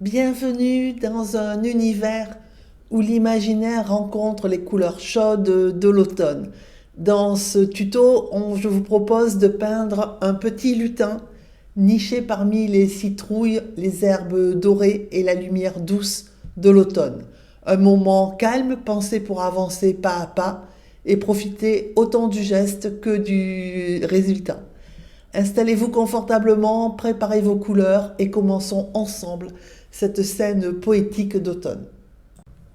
Bienvenue dans un univers où l'imaginaire rencontre les couleurs chaudes de l'automne. Dans ce tuto, je vous propose de peindre un petit lutin niché parmi les citrouilles, les herbes dorées et la lumière douce de l'automne. Un moment calme pensé pour avancer pas à pas et profiter autant du geste que du résultat. Installez-vous confortablement, préparez vos couleurs et commençons ensemble cette scène poétique d'automne.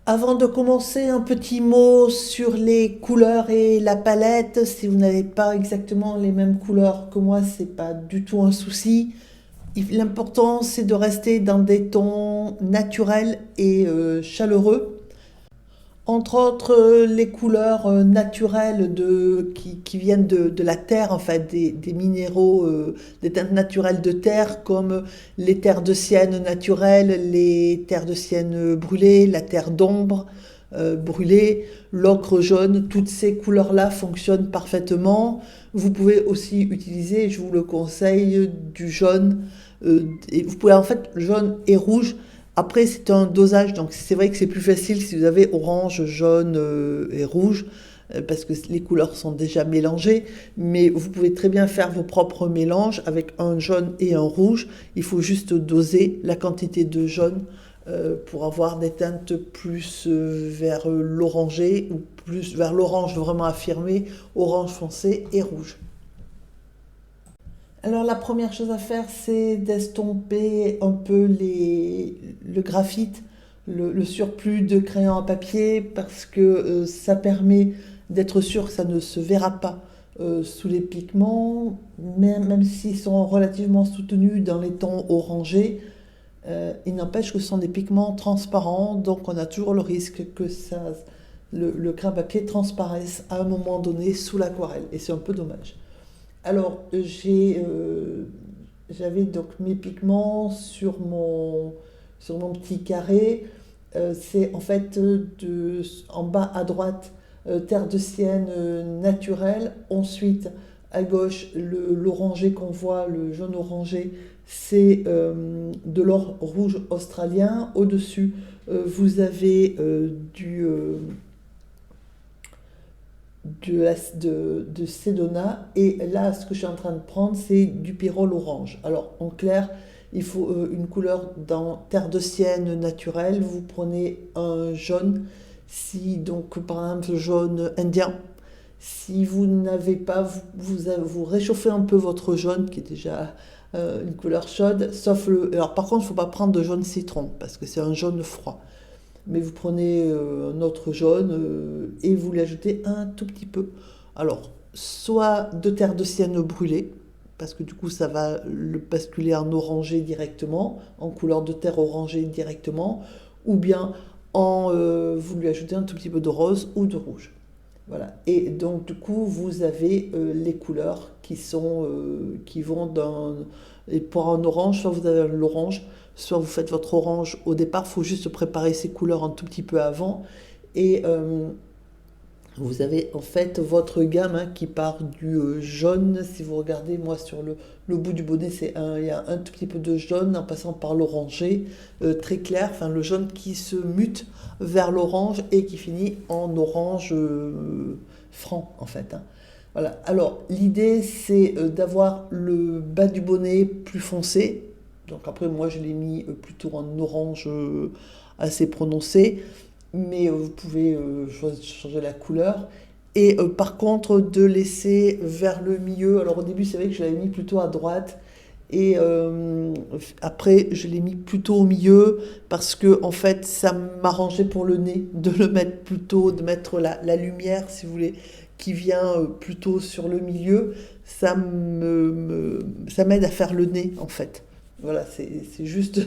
Avant de commencer, un petit mot sur les couleurs et la palette. Si vous n'avez pas exactement les mêmes couleurs que moi, c'est pas du tout un souci. L'important, c'est de rester dans des tons naturels et chaleureux. Entre autres, les couleurs naturelles qui viennent de la terre, en fait, des minéraux, des teintes naturelles de terre, comme les terres de sienne naturelles, les terres de sienne brûlées, la terre d'ombre brûlée, l'ocre jaune, toutes ces couleurs-là fonctionnent parfaitement. Vous pouvez aussi utiliser, je vous le conseille, du jaune. Et vous pouvez en fait jaune et rouge. Après, c'est un dosage, donc c'est vrai que c'est plus facile si vous avez orange, jaune et rouge, parce que les couleurs sont déjà mélangées, mais vous pouvez très bien faire vos propres mélanges avec un jaune et un rouge. Il faut juste doser la quantité de jaune pour avoir des teintes plus vers l'orangé ou plus vers l'orange vraiment affirmé, orange foncé et rouge. Alors la première chose à faire, c'est d'estomper un peu le graphite, le surplus de crayon à papier, parce que ça permet d'être sûr que ça ne se verra pas sous les pigments, même s'ils sont relativement soutenus dans les tons orangés. Il n'empêche que ce sont des pigments transparents, donc on a toujours le risque que le crayon à papier transparaisse à un moment donné sous l'aquarelle, et c'est un peu dommage. Alors, j'avais donc mes pigments sur mon petit carré. C'est en fait en bas à droite, terre de sienne naturelle. Ensuite, à gauche, l'orangé qu'on voit, le jaune orangé, c'est de l'or rouge australien. Au-dessus, vous avez de Sedona, et là ce que je suis en train de prendre, c'est du pyrrole orange. Alors en clair, il faut une couleur dans terre de sienne naturelle. Vous prenez un jaune, si donc par exemple jaune indien. Si vous n'avez pas, vous réchauffez un peu votre jaune qui est déjà une couleur chaude, sauf alors par contre il ne faut pas prendre de jaune citron parce que c'est un jaune froid, mais vous prenez un autre jaune et vous l'ajoutez un tout petit peu. Alors, soit de terre de sienne brûlée, parce que du coup ça va le basculer en orangé directement, en couleur de terre orangée directement, ou bien vous lui ajoutez un tout petit peu de rose ou de rouge. Voilà. Et donc du coup vous avez les couleurs qui vont dans... Et pour un orange, soit vous avez l'orange, soit vous faites votre orange au départ. Il faut juste préparer ces couleurs un tout petit peu avant. Et vous avez en fait votre gamme qui part du jaune. Si vous regardez, moi sur le bout du bonnet, il y a un tout petit peu de jaune en passant par l'orangé très clair, enfin le jaune qui se mute vers l'orange et qui finit en orange franc en fait, hein. Voilà. Alors l'idée c'est d'avoir le bas du bonnet plus foncé. Donc après moi je l'ai mis plutôt en orange assez prononcé, mais vous pouvez changer la couleur. Et par contre, de laisser vers le milieu. Alors au début, c'est vrai que je l'avais mis plutôt à droite. Et après, je l'ai mis plutôt au milieu parce que en fait, ça m'arrangeait pour le nez de le mettre plutôt, de mettre la lumière, si vous voulez, qui vient plutôt sur le milieu. Ça m'aide à faire le nez, en fait. Voilà, c'est juste.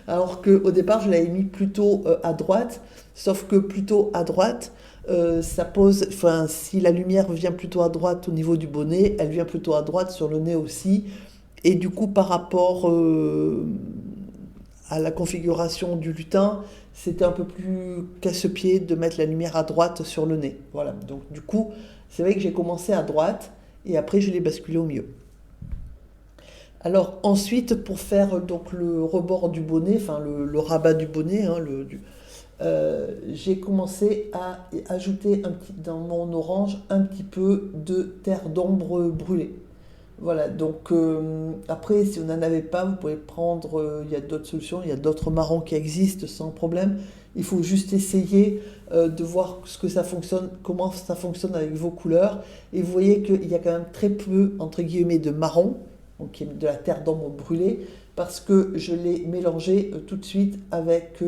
Alors qu'au départ, je l'avais mis plutôt à droite, sauf que plutôt à droite, ça pose. Enfin, si la lumière vient plutôt à droite au niveau du bonnet, elle vient plutôt à droite sur le nez aussi. Et du coup, par rapport à la configuration du lutin, c'était un peu plus casse-pied de mettre la lumière à droite sur le nez. Voilà, donc du coup, c'est vrai que j'ai commencé à droite et après je l'ai basculé au milieu. Alors ensuite, pour faire donc le rebord du bonnet, enfin le rabat du bonnet, hein, j'ai commencé à ajouter dans mon orange un petit peu de terre d'ombre brûlée. Voilà, donc après, si vous n'en avez pas, vous pouvez prendre, il y a d'autres solutions, il y a d'autres marrons qui existent sans problème. Il faut juste essayer de voir ce que ça fonctionne, comment ça fonctionne avec vos couleurs. Et vous voyez qu'il y a quand même très peu, entre guillemets, de marron, donc qui est de la terre d'ombre brûlée, parce que je l'ai mélangé tout de suite avec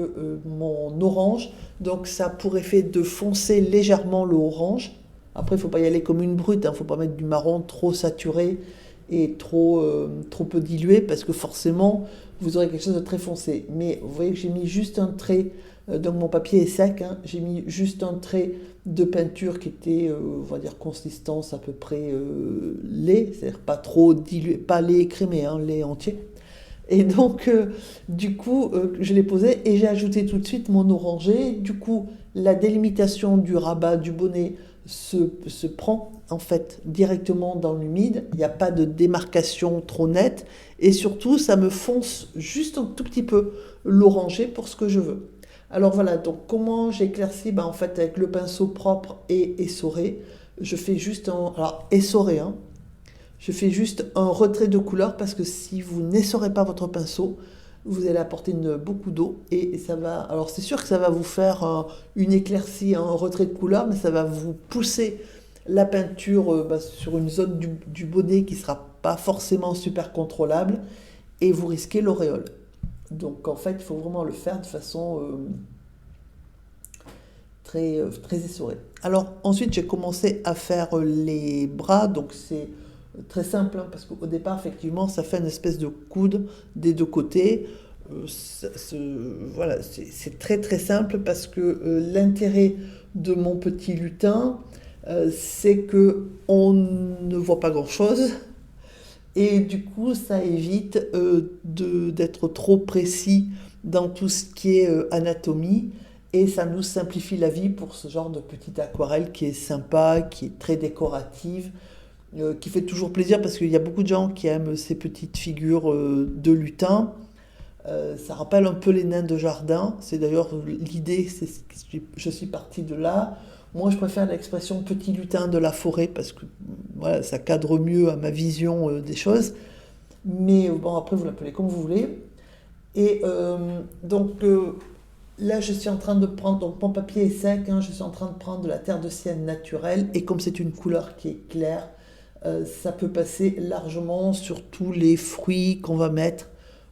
mon orange. Donc ça a pour effet de foncer légèrement le orange. Après, il ne faut pas y aller comme une brute, il ne faut pas mettre du marron trop saturé et trop peu dilué, parce que forcément, vous aurez quelque chose de très foncé. Mais vous voyez que j'ai mis juste un trait, donc mon papier est sec, hein, j'ai mis juste un trait de peinture qui était, on va dire, consistance à peu près lait, c'est-à-dire pas trop dilué, pas lait écrémé, hein, lait entier. Et donc, du coup, je l'ai posé et j'ai ajouté tout de suite mon orangé. Du coup, la délimitation du rabat du bonnet se prend en fait directement dans l'humide. Il n'y a pas de démarcation trop nette. Et surtout, ça me fonce juste un tout petit peu l'orangé pour ce que je veux. Alors voilà, donc comment j'éclaircis? En fait, avec le pinceau propre et essoré, je fais juste un... Alors, essoré, hein, je fais juste un retrait de couleur parce que si vous n'essorez pas votre pinceau, vous allez apporter beaucoup d'eau et ça va. Alors c'est sûr que ça va vous faire une éclaircie, un retrait de couleur, mais ça va vous pousser la peinture sur une zone du bonnet qui ne sera pas forcément super contrôlable et vous risquez l'auréole. Donc en fait, il faut vraiment le faire de façon très essorée. Alors ensuite, j'ai commencé à faire les bras, donc c'est très simple, hein, parce qu'au départ, effectivement, ça fait une espèce de coude des deux côtés. Voilà, c'est très très simple parce que l'intérêt de mon petit lutin, c'est que on ne voit pas grand-chose et du coup, ça évite d'être trop précis dans tout ce qui est anatomie et ça nous simplifie la vie pour ce genre de petite aquarelle qui est sympa, qui est très décorative, qui fait toujours plaisir parce qu'il y a beaucoup de gens qui aiment ces petites figures de lutin. Ça rappelle un peu les nains de jardin. C'est d'ailleurs l'idée, je suis partie de là. Moi, je préfère l'expression petit lutin de la forêt parce que voilà, ça cadre mieux à ma vision des choses. Mais bon, après, vous l'appelez comme vous voulez. Et donc là, je suis en train de prendre, donc mon papier est sec, hein, je suis en train de prendre de la terre de sienne naturelle. Et comme c'est une couleur qui est claire, ça peut passer largement sur tous les fruits qu'on va mettre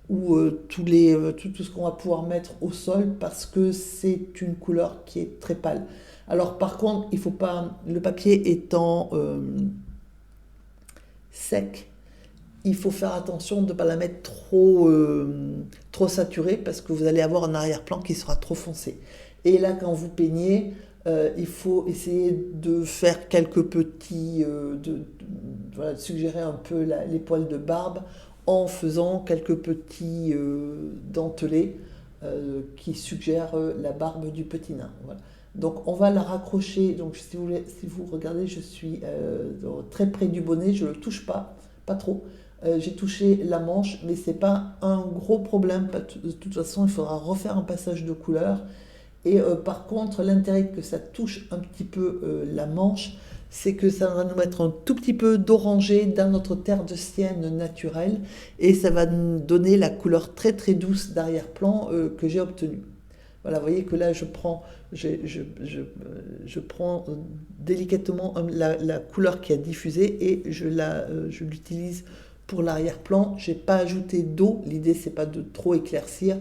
ou tout ce qu'on va pouvoir mettre au sol parce que c'est une couleur qui est très pâle. Alors par contre, il faut pas, le papier étant sec, il faut faire attention de ne pas la mettre trop saturée parce que vous allez avoir un arrière-plan qui sera trop foncé. Et là, quand vous peignez, il faut essayer de faire quelques petits, voilà, de suggérer un peu les poils de barbe en faisant quelques petits dentelés qui suggèrent la barbe du petit nain. Voilà. Donc on va la raccrocher. Donc si vous regardez, je suis très près du bonnet, je ne le touche pas, pas trop. J'ai touché la manche, mais c'est pas un gros problème. De toute façon, il faudra refaire un passage de couleur. Et par contre, l'intérêt que ça touche un petit peu la manche, c'est que ça va nous mettre un tout petit peu d'orangé dans notre terre de sienne naturelle et ça va nous donner la couleur très très douce d'arrière-plan que j'ai obtenue. Voilà, vous voyez que là, je prends délicatement la couleur qui a diffusé et je l'utilise pour l'arrière-plan. Je n'ai pas ajouté d'eau. L'idée, c'est pas de trop éclaircir.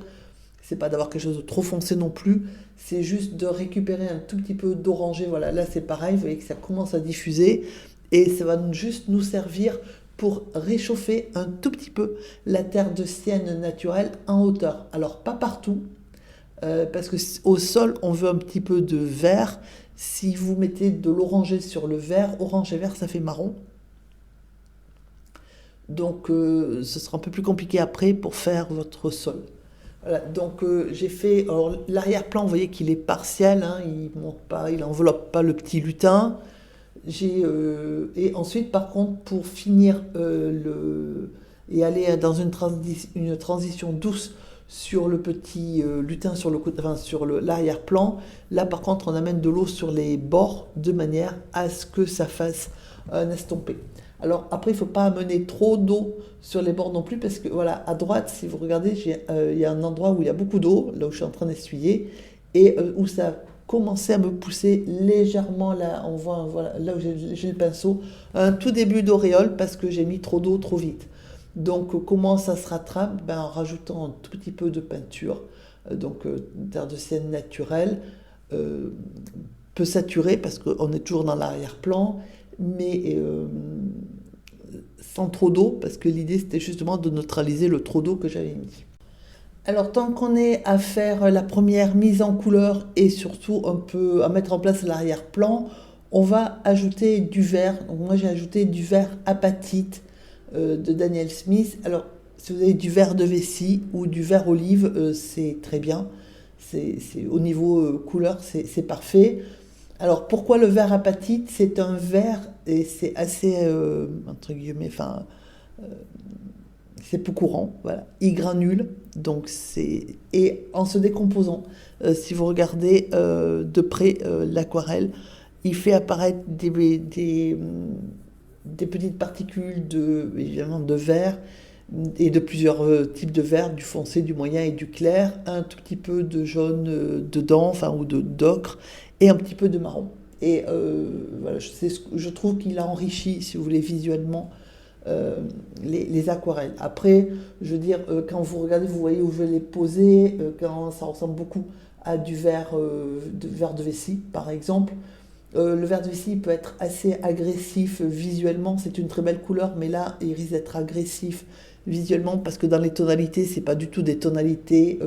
C'est pas d'avoir quelque chose de trop foncé non plus. C'est juste de récupérer un tout petit peu d'orangé. Voilà, là, c'est pareil. Vous voyez que ça commence à diffuser. Et ça va juste nous servir pour réchauffer un tout petit peu la terre de sienne naturelle en hauteur. Alors, pas partout. Parce qu'au sol, on veut un petit peu de vert. Si vous mettez de l'orangé sur le vert, orange et vert, ça fait marron. Donc, ce sera un peu plus compliqué après pour faire votre sol. Voilà, donc j'ai fait. Alors, l'arrière-plan, vous voyez qu'il est partiel, hein, il monte pas, il enveloppe pas le petit lutin. Et ensuite, par contre, pour finir et aller dans une transition douce sur le petit lutin sur enfin, sur l'arrière-plan. Là, par contre, on amène de l'eau sur les bords de manière à ce que ça fasse un estompé. Alors après, il ne faut pas amener trop d'eau sur les bords non plus, parce que voilà, à droite, si vous regardez, il y a un endroit où il y a beaucoup d'eau, là où je suis en train d'essuyer, et où ça a commencé à me pousser légèrement, là, on voit, voilà, là où j'ai le pinceau, un tout début d'auréole, parce que j'ai mis trop d'eau trop vite. Donc comment ça se rattrape? En rajoutant un tout petit peu de peinture, terre de sienne naturelle, peu saturée, parce qu'on est toujours dans l'arrière-plan, mais sans trop d'eau, parce que l'idée c'était justement de neutraliser le trop d'eau que j'avais mis. Alors tant qu'on est à faire la première mise en couleur et surtout un peu à mettre en place l'arrière-plan, on va ajouter du vert. Donc moi j'ai ajouté du vert apatite de Daniel Smith. Alors si vous avez du vert de vessie ou du vert olive, c'est très bien. Au niveau couleur, c'est parfait. Alors pourquoi le vert apatite? C'est un vert et c'est assez, entre guillemets, enfin, c'est peu courant, voilà. Il granule, donc et en se décomposant. Si vous regardez de près l'aquarelle, il fait apparaître des petites particules évidemment de verre et de plusieurs types de verre, du foncé, du moyen et du clair, un tout petit peu de jaune dedans, enfin, ou d'ocre, et un petit peu de marron. Et voilà, je trouve qu'il a enrichi, si vous voulez, visuellement les aquarelles. Après, je veux dire, quand vous regardez, vous voyez où je vais les poser, quand ça ressemble beaucoup à du verre de vessie, par exemple. Le vert de vessie peut être assez agressif visuellement, c'est une très belle couleur, mais là, il risque d'être agressif visuellement parce que dans les tonalités, c'est pas du tout des tonalités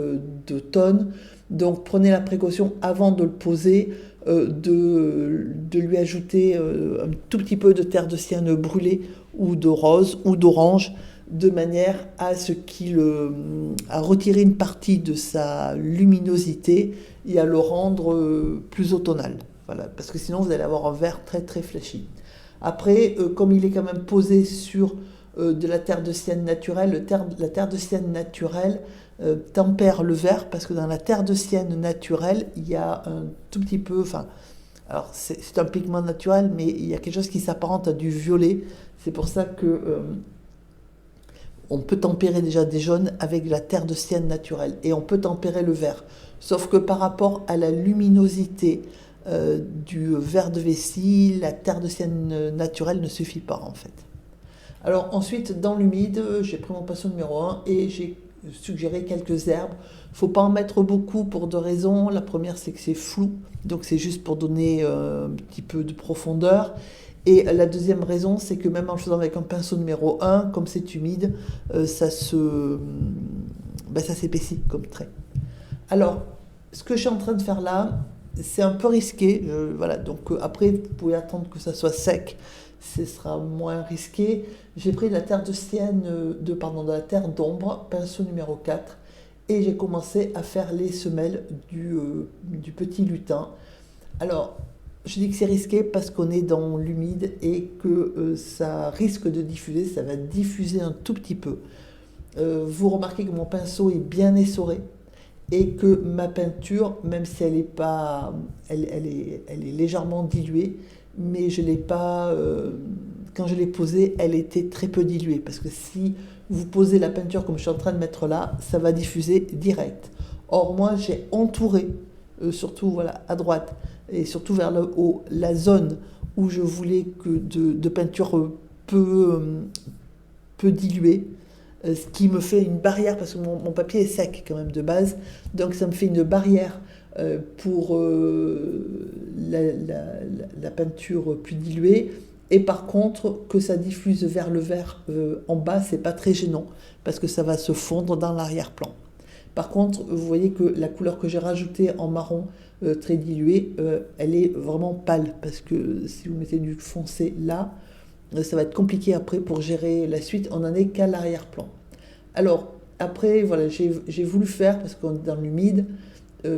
d'automne. Donc prenez la précaution avant de le poser de lui ajouter un tout petit peu de terre de sienne brûlée ou de rose ou d'orange de manière à ce à retirer une partie de sa luminosité et à le rendre plus automnal. Voilà, parce que sinon vous allez avoir un vert très très flashy. Après, comme il est quand même posé sur de la terre de sienne naturelle, la terre de sienne naturelle tempère le vert, parce que dans la terre de sienne naturelle, il y a un tout petit peu, enfin, alors c'est un pigment naturel, mais il y a quelque chose qui s'apparente à du violet. C'est pour ça que on peut tempérer déjà des jaunes avec de la terre de sienne naturelle, et on peut tempérer le vert. Sauf que par rapport à la luminosité du vert de vessie, la terre de sienne naturelle ne suffit pas en fait. Alors ensuite, dans l'humide, j'ai pris mon pinceau numéro 1 et j'ai suggéré quelques herbes. Il ne faut pas en mettre beaucoup pour deux raisons. La première, c'est que c'est flou, donc c'est juste pour donner un petit peu de profondeur. Et la deuxième raison, c'est que même en le faisant avec un pinceau numéro 1, comme c'est humide, ça s'épaissit comme trait. Alors, ce que je suis en train de faire là, c'est un peu risqué. Voilà, donc après, vous pouvez attendre que ça soit sec, ce sera moins risqué. J'ai pris de la terre de sienne, de la terre d'ombre, pinceau numéro 4, et j'ai commencé à faire les semelles du petit lutin. Alors, je dis que c'est risqué parce qu'on est dans l'humide et que ça risque de diffuser, ça va diffuser un tout petit peu. Vous remarquez que mon pinceau est bien essoré et que ma peinture, même si elle est légèrement diluée, mais je l'ai pas, quand je l'ai posée, elle était très peu diluée, parce que si vous posez la peinture comme je suis en train de mettre là, ça va diffuser direct. Or moi j'ai entouré, surtout voilà, à droite, et surtout vers le haut, la zone où je voulais que de peinture peu diluée, ce qui me fait une barrière, parce que mon papier est sec quand même de base, donc ça me fait une barrière pour la peinture plus diluée, et par contre que ça diffuse vers le vert en bas, c'est pas très gênant, parce que ça va se fondre dans l'arrière-plan. Par contre, vous voyez que la couleur que j'ai rajoutée en marron très dilué, elle est vraiment pâle, parce que si vous mettez du foncé là, ça va être compliqué après pour gérer la suite, on n'en est qu'à l'arrière-plan. Alors, après, voilà, j'ai voulu faire, parce qu'on est dans l'humide,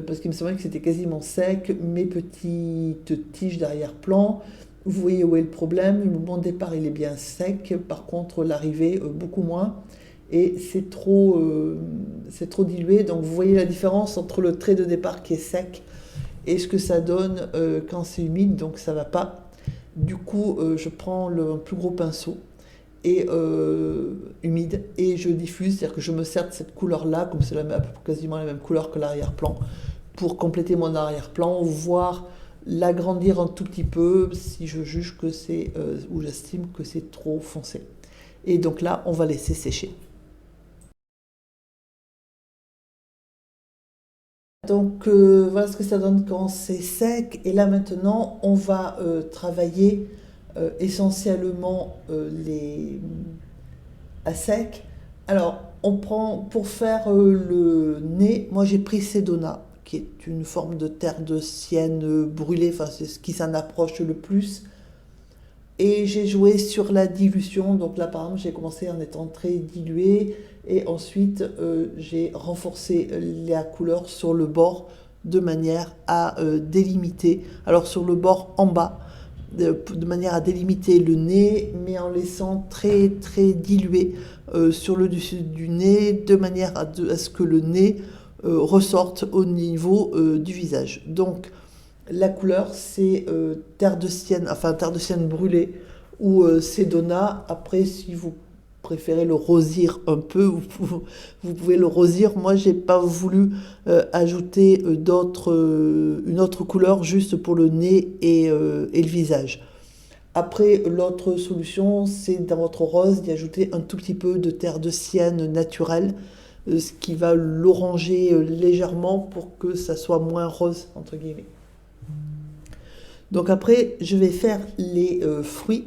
parce qu'il me semblait que c'était quasiment sec, mes petites tiges d'arrière-plan, Vous voyez où est le problème, mon départ il est bien sec, par contre l'arrivée beaucoup moins, et c'est trop dilué, donc vous voyez la différence entre le trait de départ qui est sec et ce que ça donne quand c'est humide, donc ça va pas. Du coup, je prends un plus gros pinceau et humide et je diffuse, c'est-à-dire que je me sers de cette couleur-là, comme c'est quasiment la même couleur que l'arrière-plan, pour compléter mon arrière-plan, voire l'agrandir un tout petit peu si je juge que c'est, ou j'estime que c'est trop foncé. Et donc là, on va laisser sécher. Donc voilà ce que ça donne quand c'est sec. Et là maintenant, on va travailler essentiellement à sec. Alors, on prend pour faire le nez, moi j'ai pris Sedona, qui est une forme de terre de sienne brûlée, enfin c'est ce qui s'en approche le plus. Et j'ai joué sur la dilution, donc là par exemple j'ai commencé en étant très dilué et ensuite j'ai renforcé la couleur sur le bord de manière à délimiter, alors sur le bord en bas, de manière à délimiter le nez mais en laissant très très dilué sur le dessus du nez de manière à ce que le nez ressorte au niveau du visage. Donc la couleur, c'est terre de sienne brûlée ou Sedona. Après, si vous préférez le rosir un peu, vous pouvez le rosir. Moi, j'ai pas voulu ajouter une autre couleur juste pour le nez et le visage. Après, l'autre solution, c'est dans votre rose d'y ajouter un tout petit peu de terre de sienne naturelle, ce qui va l'oranger légèrement pour que ça soit moins rose, entre guillemets. Donc après, je vais faire les fruits.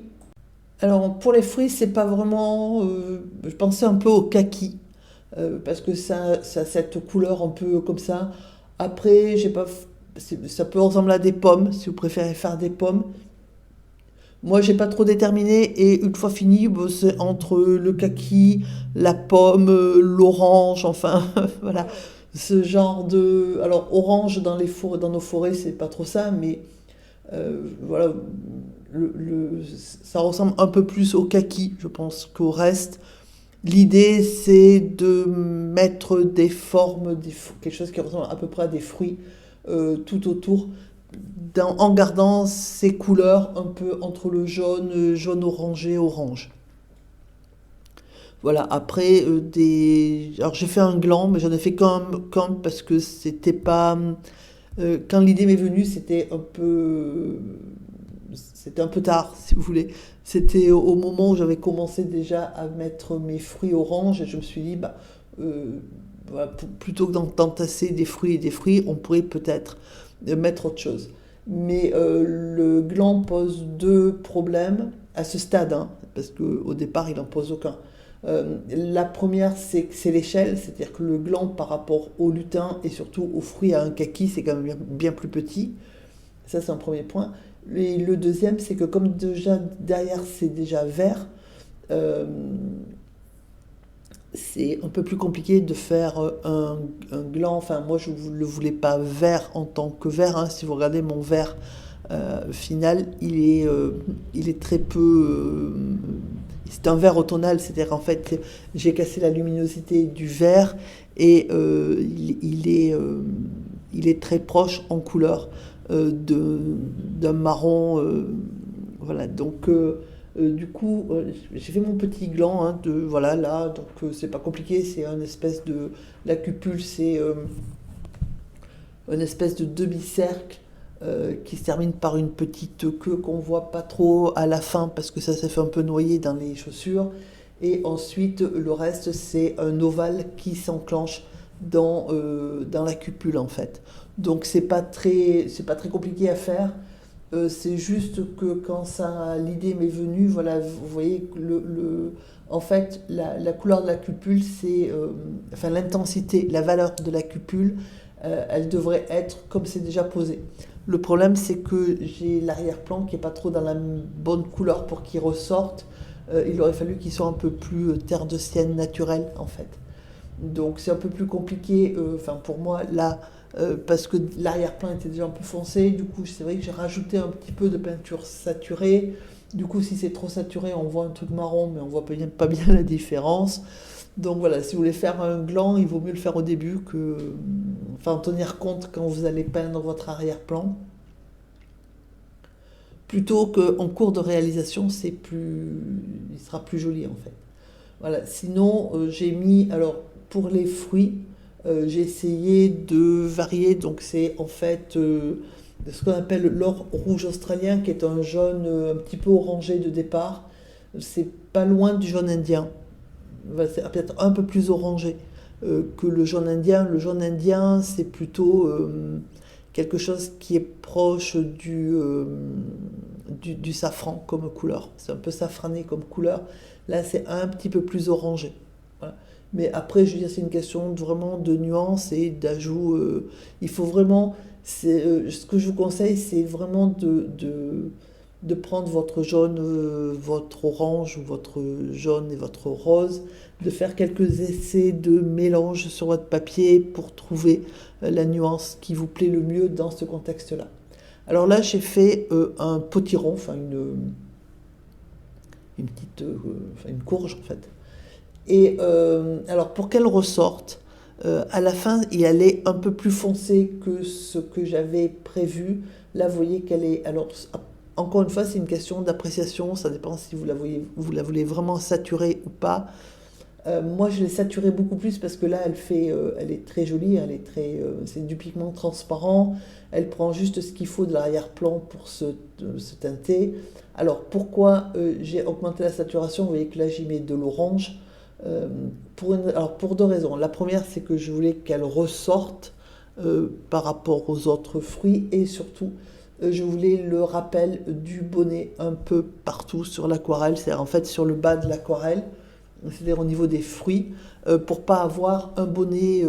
Alors pour les fruits, c'est pas vraiment. Je pensais un peu au kaki parce que ça a cette couleur un peu comme ça. Après, j'ai pas. Ça peut ressembler à des pommes si vous préférez faire des pommes. Moi, j'ai pas trop déterminé et une fois fini, bon, c'est entre le kaki, la pomme, l'orange, enfin voilà, ce genre de. Alors orange dans nos forêts, c'est pas trop ça, mais voilà, ça ressemble un peu plus au kaki, je pense, qu'au reste. L'idée, c'est de mettre des formes, quelque chose qui ressemble à peu près à des fruits tout autour, en gardant ces couleurs un peu entre le jaune, jaune orangé, orange. Voilà, après, alors j'ai fait un gland, mais j'en ai fait qu'un parce que c'était pas. Quand l'idée m'est venue, c'était un peu tard, si vous voulez. C'était au moment où j'avais commencé déjà à mettre mes fruits orange et je me suis dit, bah, voilà, plutôt que d'entasser des fruits et des fruits, on pourrait peut-être mettre autre chose. Mais le gland pose deux problèmes à ce stade, hein, parce qu'au départ, il n'en pose aucun. La première, c'est l'échelle, c'est-à-dire que le gland par rapport au lutin et surtout aux fruits à un kaki, c'est quand même bien plus petit. Ça, c'est un premier point. Et le deuxième, c'est que comme déjà derrière c'est déjà vert, euh, c'est un peu plus compliqué de faire un gland. Enfin, moi, je ne le voulais pas vert en tant que vert, hein. Si vous regardez mon vert final, il est très peu. C'est un vert automnal, c'est-à-dire en fait, j'ai cassé la luminosité du vert et il est très proche en couleur d'un marron. Voilà, donc du coup, j'ai fait mon petit gland, hein, voilà, là, donc c'est pas compliqué, c'est un espèce de. La cupule, c'est une espèce de demi-cercle qui se termine par une petite queue qu'on voit pas trop à la fin parce que ça s'est fait un peu noyer dans les chaussures. Et ensuite, le reste, c'est un ovale qui s'enclenche dans la cupule en fait. Donc c'est pas très compliqué à faire. C'est juste que quand l'idée m'est venue, voilà, vous voyez que en fait, la couleur de la cupule, enfin l'intensité, la valeur de la cupule, elle devrait être comme c'est déjà posé. Le problème, c'est que j'ai l'arrière-plan qui est pas trop dans la bonne couleur pour qu'il ressorte. Il aurait fallu qu'il soit un peu plus terre de sienne naturelle, en fait. Donc c'est un peu plus compliqué, enfin pour moi là, parce que l'arrière-plan était déjà un peu foncé. Du coup, c'est vrai que j'ai rajouté un petit peu de peinture saturée. Du coup, si c'est trop saturé, on voit un truc marron, mais on voit pas bien la différence. Donc voilà, si vous voulez faire un gland, il vaut mieux le faire au début que, enfin, en tenir compte quand vous allez peindre votre arrière-plan. Plutôt qu'en cours de réalisation, il sera plus joli en fait. Voilà. Sinon, j'ai mis, alors pour les fruits, j'ai essayé de varier. Donc c'est en fait ce qu'on appelle l'or rouge australien, qui est un jaune un petit peu orangé de départ. C'est pas loin du jaune indien. C'est peut-être un peu plus orangé que le jaune indien. Le jaune indien, c'est plutôt quelque chose qui est proche du safran comme couleur. C'est un peu safrané comme couleur. Là, c'est un petit peu plus orangé. Voilà. Mais après, je veux dire, c'est une question vraiment de nuance et d'ajout. Il faut vraiment. Ce que je vous conseille, c'est vraiment de prendre votre jaune, votre orange ou votre jaune et votre rose, de faire quelques essais de mélange sur votre papier pour trouver la nuance qui vous plaît le mieux dans ce contexte-là. Alors là, j'ai fait un potiron, enfin une petite, enfin une courge en fait. Et alors pour qu'elle ressorte, à la fin, il allait un peu plus foncé que ce que j'avais prévu. Là, vous voyez qu'elle est. Alors, encore une fois, c'est une question d'appréciation. Ça dépend si vous la voulez vraiment saturée ou pas. Moi, je l'ai saturée beaucoup plus parce que là, elle est très jolie. C'est du pigment transparent. Elle prend juste ce qu'il faut de l'arrière-plan pour se teinter. Alors, pourquoi j'ai augmenté la saturation? Vous voyez que là, j'y mets de l'orange. Alors pour deux raisons. La première, c'est que je voulais qu'elle ressorte par rapport aux autres fruits et surtout, je voulais le rappel du bonnet un peu partout sur l'aquarelle, c'est-à-dire en fait sur le bas de l'aquarelle, c'est-à-dire au niveau des fruits, pour pas avoir un bonnet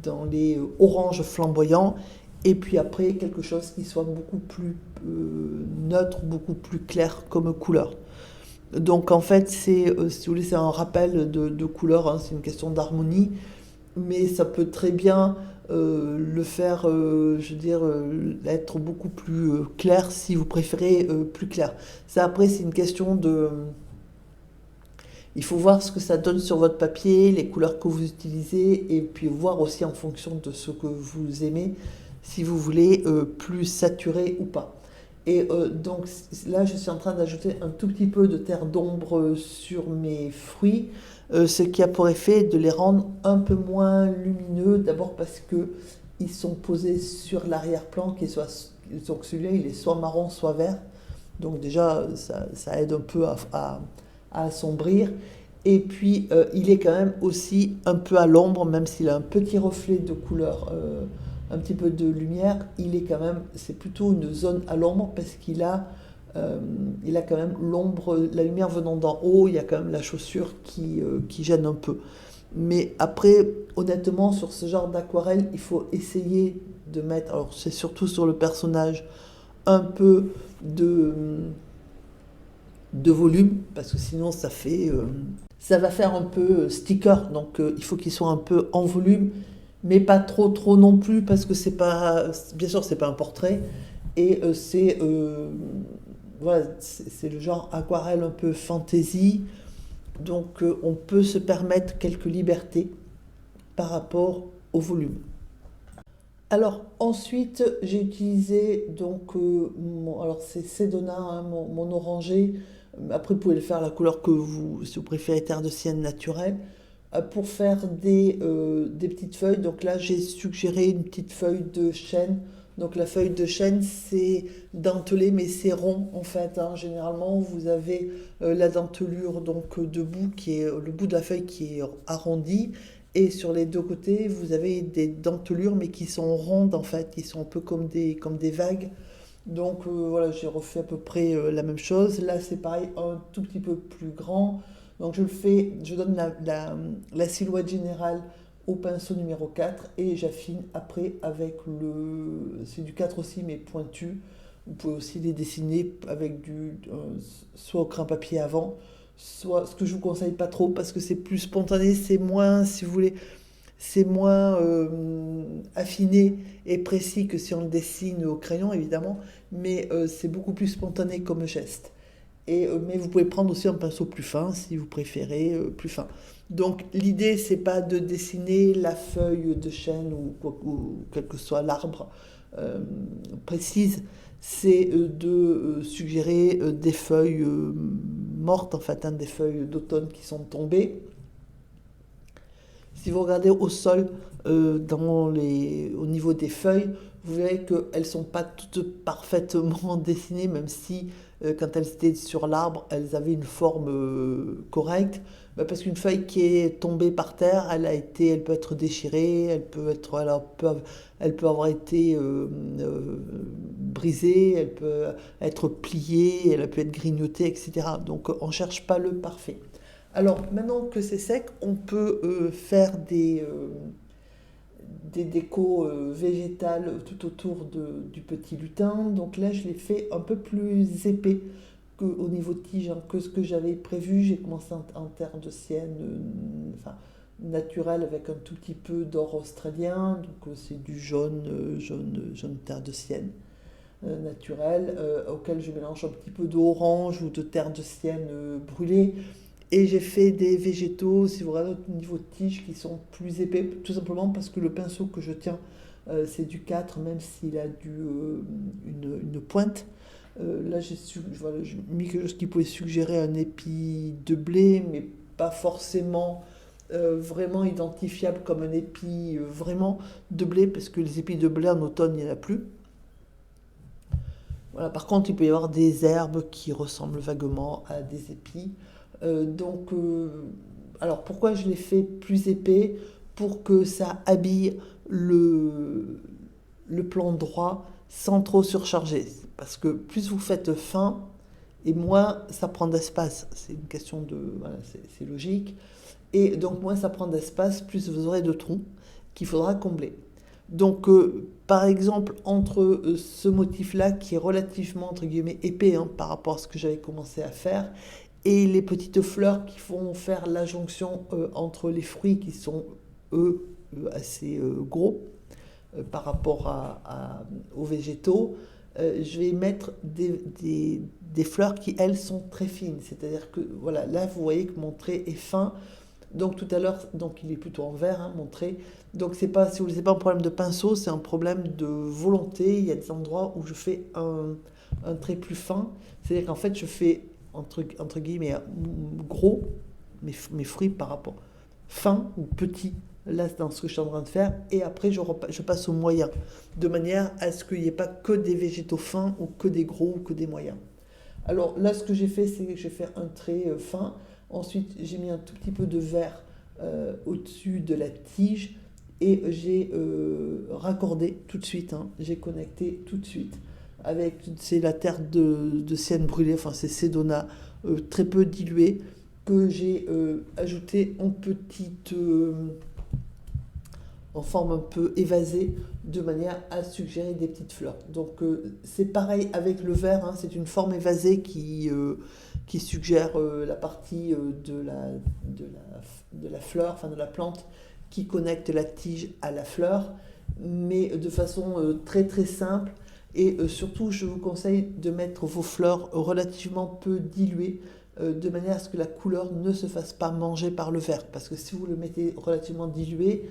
dans les oranges flamboyants et puis après quelque chose qui soit beaucoup plus neutre, beaucoup plus clair comme couleur. Donc en fait, si vous voulez, c'est un rappel de couleur, hein, c'est une question d'harmonie, mais ça peut très bien le faire, je veux dire, être beaucoup plus clair si vous préférez plus clair. Ça après, c'est une question de. Il faut voir ce que ça donne sur votre papier, les couleurs que vous utilisez, et puis voir aussi en fonction de ce que vous aimez, si vous voulez plus saturé ou pas. Et donc là, je suis en train d'ajouter un tout petit peu de terre d'ombre sur mes fruits, ce qui a pour effet de les rendre un peu moins lumineux. D'abord parce que ils sont posés sur l'arrière-plan, donc celui-là, il est soit marron, soit vert. Donc déjà, ça aide un peu à assombrir. Et puis, il est quand même aussi un peu à l'ombre, même s'il a un petit reflet de couleur, un petit peu de lumière, c'est plutôt une zone à l'ombre parce il a quand même l'ombre, la lumière venant d'en haut, il y a quand même la chaussure qui gêne un peu. Mais après, honnêtement, sur ce genre d'aquarelle, il faut essayer de mettre, alors c'est surtout sur le personnage, un peu de, de volume, parce que sinon ça va faire un peu sticker, donc il faut qu'il soit un peu en volume, mais pas trop non plus, parce que bien sûr c'est pas un portrait, et voilà, c'est le genre aquarelle un peu fantasy, donc on peut se permettre quelques libertés par rapport au volume. Alors ensuite j'ai utilisé donc alors c'est Sedona, hein, mon orangé. Après vous pouvez le faire la couleur que si vous préférez terre de sienne naturelle, pour faire des petites feuilles. Donc là j'ai suggéré une petite feuille de chêne. Donc la feuille de chêne c'est dentelé mais c'est rond en fait, hein. Généralement vous avez la dentelure donc debout qui est le bout de la feuille qui est arrondi et sur les deux côtés, vous avez des dentelures, mais qui sont rondes en fait, qui sont un peu comme des vagues. Donc voilà, j'ai refait à peu près la même chose. Là, c'est pareil, un tout petit peu plus grand. Donc je donne la silhouette générale au pinceau numéro 4 et j'affine après avec c'est du 4 aussi, mais pointu. Vous pouvez aussi les dessiner avec soit au crayon papier avant, soit ce que je vous conseille pas trop parce que c'est plus spontané, c'est moins, si vous voulez, c'est moins affiné et précis que si on le dessine au crayon, évidemment, mais c'est beaucoup plus spontané comme geste. Mais vous pouvez prendre aussi un pinceau plus fin si vous préférez plus fin. Donc l'idée, c'est pas de dessiner la feuille de chêne ou quel que soit l'arbre euh, précise, c'est de suggérer des feuilles mortes, en fait, hein, des feuilles d'automne qui sont tombées. Si vous regardez au sol, au niveau des feuilles, vous verrez qu'elles ne sont pas toutes parfaitement dessinées, même si quand elles étaient sur l'arbre, elles avaient une forme correcte. Bah, parce qu'une feuille qui est tombée par terre, elle peut être déchirée, elle peut avoir été brisée, elle peut être pliée, elle peut être grignotée, etc. Donc on ne cherche pas le parfait. Alors, maintenant que c'est sec, on peut faire des décos végétales tout autour du petit lutin. Donc là, je l'ai fait un peu plus épais au niveau de tige, hein, que ce que j'avais prévu. J'ai commencé en terre de sienne, enfin, naturelle, avec un tout petit peu d'or australien. Donc c'est du jaune terre de sienne naturel, auquel je mélange un petit peu d'orange ou de terre de sienne brûlée. Et j'ai fait des végétaux, si vous regardez au niveau de tige, qui sont plus épais, tout simplement parce que le pinceau que je tiens, c'est du 4, même s'il a une pointe. Là, j'ai mis quelque chose qui pouvait suggérer un épi de blé, mais pas forcément vraiment identifiable comme un épi vraiment de blé, parce que les épis de blé en automne, il n'y en a plus. Voilà, par contre, il peut y avoir des herbes qui ressemblent vaguement à des épis. Donc, alors pourquoi je l'ai fait plus épais? Pour que ça habille le plan droit sans trop surcharger. Parce que plus vous faites fin, et moins ça prend d'espace. C'est une question de... Voilà, c'est logique. Et donc, moins ça prend d'espace, plus vous aurez de trous qu'il faudra combler. Donc, par exemple, entre ce motif-là, qui est relativement, entre guillemets, épais hein, par rapport à ce que j'avais commencé à faire, et les petites fleurs qui vont faire la jonction entre les fruits qui sont, eux, assez gros par rapport aux végétaux, je vais mettre des fleurs qui, elles, sont très fines. C'est-à-dire que, voilà, là, vous voyez que mon trait est fin. Donc tout à l'heure, donc il est plutôt en vert, hein, mon trait. Donc c'est pas, si vous voulez, c'est pas un problème de pinceau, c'est un problème de volonté. Il y a des endroits où je fais un trait plus fin. C'est-à-dire qu'en fait, je fais entre guillemets gros mes fruits par rapport fin ou petit là dans ce que je suis en train de faire et après je passe au moyen de manière à ce qu'il n'y ait pas que des végétaux fins ou que des gros ou que des moyens. Alors là ce que j'ai fait c'est que j'ai fait un trait fin, ensuite j'ai mis un tout petit peu de vert au-dessus de la tige et j'ai raccordé tout de suite, hein, j'ai connecté tout de suite avec, c'est la terre de sienne brûlée, enfin c'est Sedona, très peu diluée, que j'ai ajouté en forme un peu évasée, de manière à suggérer des petites fleurs. Donc c'est pareil avec le vert, hein, c'est une forme évasée qui suggère la partie de la fleur, enfin de la plante, qui connecte la tige à la fleur, mais de façon très très simple. Et surtout, je vous conseille de mettre vos fleurs relativement peu diluées, de manière à ce que la couleur ne se fasse pas manger par le vert. Parce que si vous le mettez relativement dilué,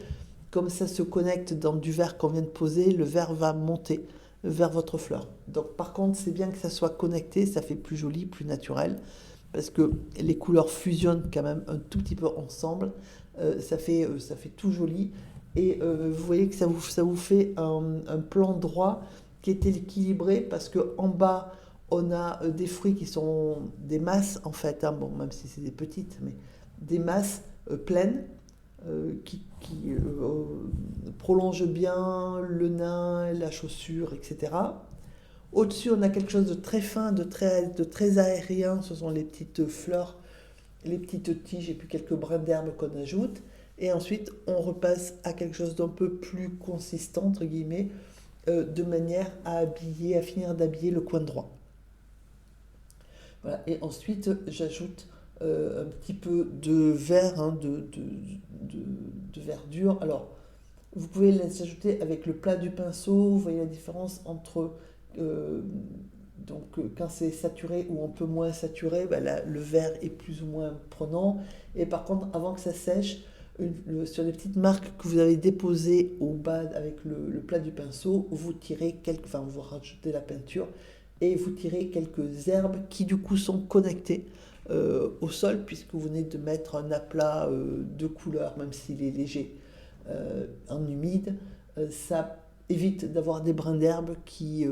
comme ça se connecte dans du vert qu'on vient de poser, le vert va monter vers votre fleur. Donc par contre, c'est bien que ça soit connecté, ça fait plus joli, plus naturel, parce que les couleurs fusionnent quand même un tout petit peu ensemble, ça fait tout joli, et vous voyez que ça vous fait un plan droit qui est équilibré, parce qu'en bas, on a des fruits qui sont des masses, en fait, hein, bon, même si c'est des petites, mais des masses pleines, qui prolongent bien le nain, la chaussure, etc. Au-dessus, on a quelque chose de très fin, de très aérien, ce sont les petites fleurs, les petites tiges et puis quelques brins d'herbe qu'on ajoute. Et ensuite, on repasse à quelque chose d'un peu plus consistant, entre guillemets, de manière à finir d'habiller le coin droit. Voilà. Et ensuite, j'ajoute un petit peu de vert, hein, de verdure. Alors, vous pouvez les ajouter avec le plat du pinceau. Vous voyez la différence entre euh, quand c'est saturé ou un peu moins saturé, bah, le vert est plus ou moins prenant. Et par contre, avant que ça sèche, sur les petites marques que vous avez déposées au bas avec le plat du pinceau, vous tirez enfin vous rajoutez la peinture et vous tirez quelques herbes qui du coup sont connectées au sol puisque vous venez de mettre un aplat de couleur, même s'il est léger, en humide. Ça évite d'avoir des brins d'herbe qui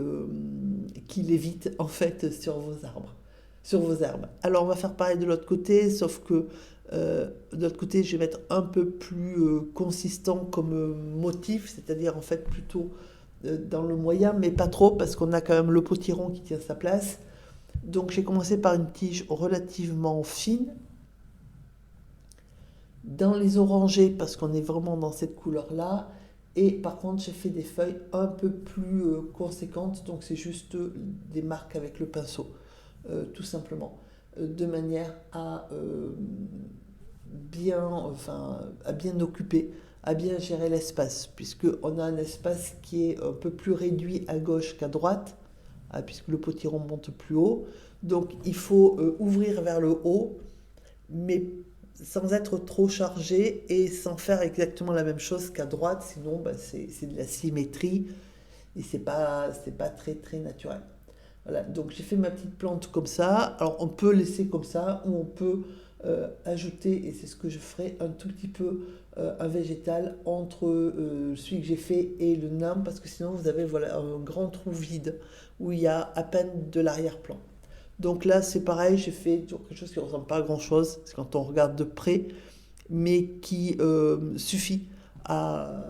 lévitent en fait sur vos arbres, sur vos herbes. Alors on va faire pareil de l'autre côté, sauf que de l'autre côté je vais mettre un peu plus consistant comme motif, c'est-à-dire en fait plutôt dans le moyen, mais pas trop parce qu'on a quand même le potiron qui tient sa place. Donc j'ai commencé par une tige relativement fine. Dans les orangés, parce qu'on est vraiment dans cette couleur-là. Et par contre, j'ai fait des feuilles un peu plus conséquentes, donc c'est juste des marques avec le pinceau, tout simplement, de manière à bien occuper, à bien gérer l'espace, puisqu'on a un espace qui est un peu plus réduit à gauche qu'à droite, puisque le potiron monte plus haut. Donc il faut ouvrir vers le haut, mais sans être trop chargé et sans faire exactement la même chose qu'à droite, sinon bah, c'est de la symétrie et c'est pas très très naturel. Voilà, donc j'ai fait ma petite plante comme ça. Alors on peut laisser comme ça ou on peut ajouter, et c'est ce que je ferai, un tout petit peu un végétal entre celui que j'ai fait et le nain, parce que sinon vous avez voilà, un grand trou vide où il y a à peine de l'arrière-plan. Donc là, c'est pareil, j'ai fait quelque chose qui ne ressemble pas à grand-chose, c'est quand on regarde de près, mais qui suffit à,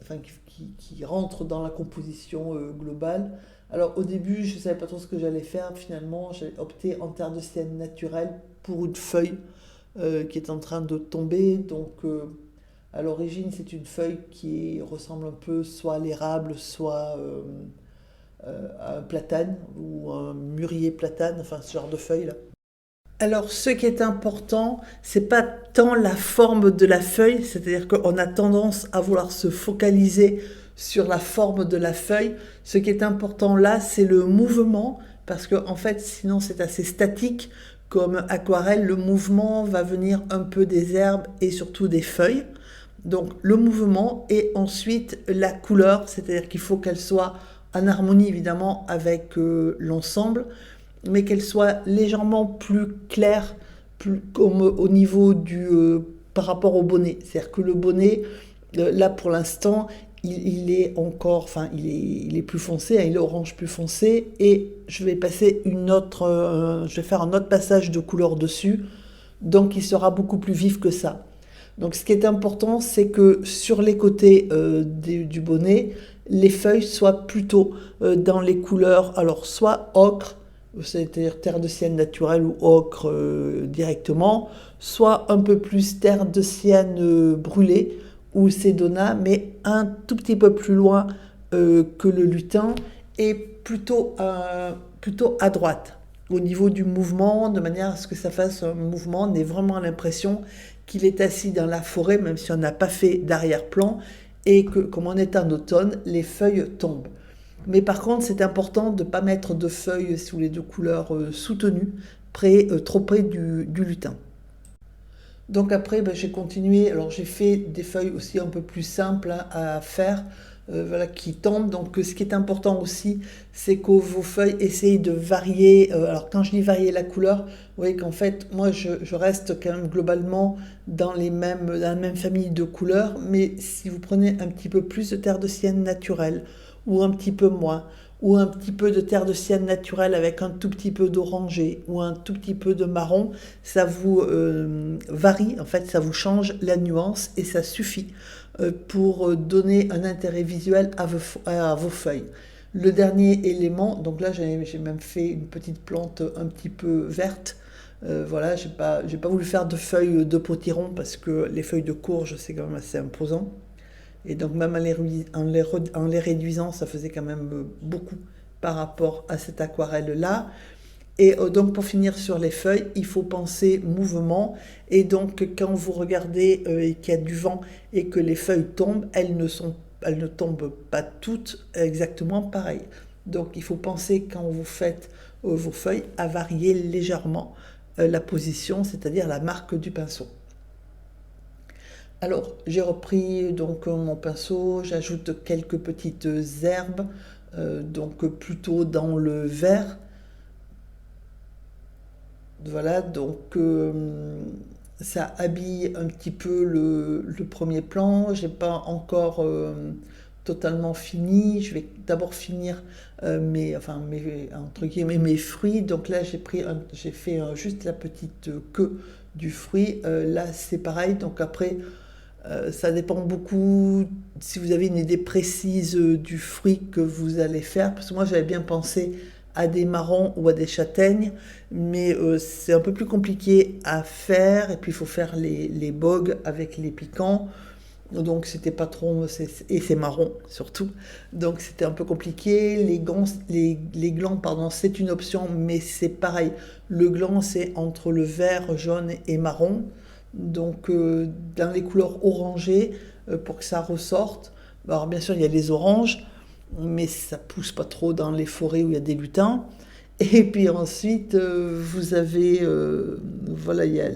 enfin, qui rentre dans la composition globale. Alors au début, je ne savais pas trop ce que j'allais faire. Finalement, j'ai opté en terre de sienne naturelle pour une feuille qui est en train de tomber. Donc à l'origine, c'est une feuille qui ressemble un peu soit à l'érable, soit à un platane ou un mûrier platane, enfin ce genre de feuille là. Alors, ce qui est important, c'est pas tant la forme de la feuille, c'est-à-dire qu'on a tendance à vouloir se focaliser sur la forme de la feuille. Ce qui est important là, c'est le mouvement, parce que en fait, sinon c'est assez statique. Comme aquarelle, le mouvement va venir un peu des herbes et surtout des feuilles. Donc le mouvement et ensuite la couleur, c'est-à-dire qu'il faut qu'elle soit en harmonie évidemment avec l'ensemble, mais qu'elle soit légèrement plus claire, plus comme au niveau par rapport au bonnet. C'est-à-dire que le bonnet, là pour l'instant, il est encore, enfin il est plus foncé, hein, il est orange plus foncé, et je vais passer je vais faire un autre passage de couleur dessus, donc il sera beaucoup plus vif que ça. Donc ce qui est important, c'est que sur les côtés du bonnet, les feuilles soient plutôt dans les couleurs, alors soit ocre, c'est-à-dire terre de sienne naturelle ou ocre directement, soit un peu plus terre de sienne brûlée ou sédona, mais un tout petit peu plus loin que le lutin et plutôt à droite au niveau du mouvement, de manière à ce que ça fasse un mouvement. On ait vraiment l'impression qu'il est assis dans la forêt, même si on n'a pas fait d'arrière-plan, et que, comme on est en automne, les feuilles tombent. Mais par contre, c'est important de ne pas mettre de feuilles sous les deux couleurs soutenues, trop près du lutin. Donc après, ben, j'ai continué. Alors j'ai fait des feuilles aussi un peu plus simples hein, à faire, voilà, qui tombent. Donc ce qui est important aussi, c'est que vos feuilles essayent de varier. Alors quand je dis varier la couleur, vous voyez qu'en fait, moi je reste quand même globalement dans la même famille de couleurs. Mais si vous prenez un petit peu plus de terre de sienne naturelle, ou un petit peu moins, ou un petit peu de terre de sienne naturelle avec un tout petit peu d'orangé ou un tout petit peu de marron, ça vous varie, en fait, ça vous change la nuance et ça suffit pour donner un intérêt visuel à vos feuilles. Le dernier élément, donc là j'ai même fait une petite plante un petit peu verte. Voilà, j'ai pas voulu faire de feuilles de potiron parce que les feuilles de courge c'est quand même assez imposant. Et donc même en les réduisant, ça faisait quand même beaucoup par rapport à cette aquarelle-là. Et donc pour finir sur les feuilles, il faut penser mouvement. Et donc quand vous regardez et qu'il y a du vent et que les feuilles tombent, elles ne tombent pas toutes exactement pareilles. Donc il faut penser quand vous faites vos feuilles à varier légèrement la position, c'est-à-dire la marque du pinceau. Alors j'ai repris donc mon pinceau, j'ajoute quelques petites herbes, donc plutôt dans le vert. Voilà, donc ça habille un petit peu le premier plan. J'ai pas encore totalement fini. Je vais d'abord finir entre guillemets, mes fruits. Donc là, j'ai fait juste la petite queue du fruit. Là, c'est pareil. Donc après, ça dépend beaucoup si vous avez une idée précise du fruit que vous allez faire. Parce que moi, j'avais bien pensé à des marrons ou à des châtaignes, mais c'est un peu plus compliqué à faire. Et puis, il faut faire les bogues avec les piquants. Donc, c'était pas trop. Et c'est marron surtout. Donc, c'était un peu compliqué. Les glands, pardon, c'est une option, mais c'est pareil. Le gland, c'est entre le vert, jaune et marron. Donc, dans les couleurs orangées, pour que ça ressorte. Alors, bien sûr, il y a les oranges, mais ça pousse pas trop dans les forêts où il y a des lutins. Et puis ensuite, vous avez, voilà, il y a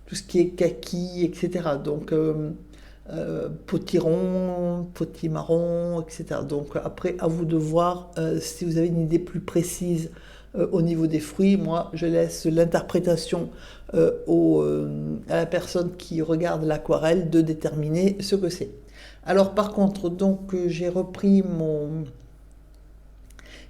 tout ce qui est kaki, etc. Donc, potiron, potimarron, etc. Donc après, à vous de voir si vous avez une idée plus précise au niveau des fruits. Moi, je laisse l'interprétation à la personne qui regarde l'aquarelle de déterminer ce que c'est. Alors par contre, donc j'ai repris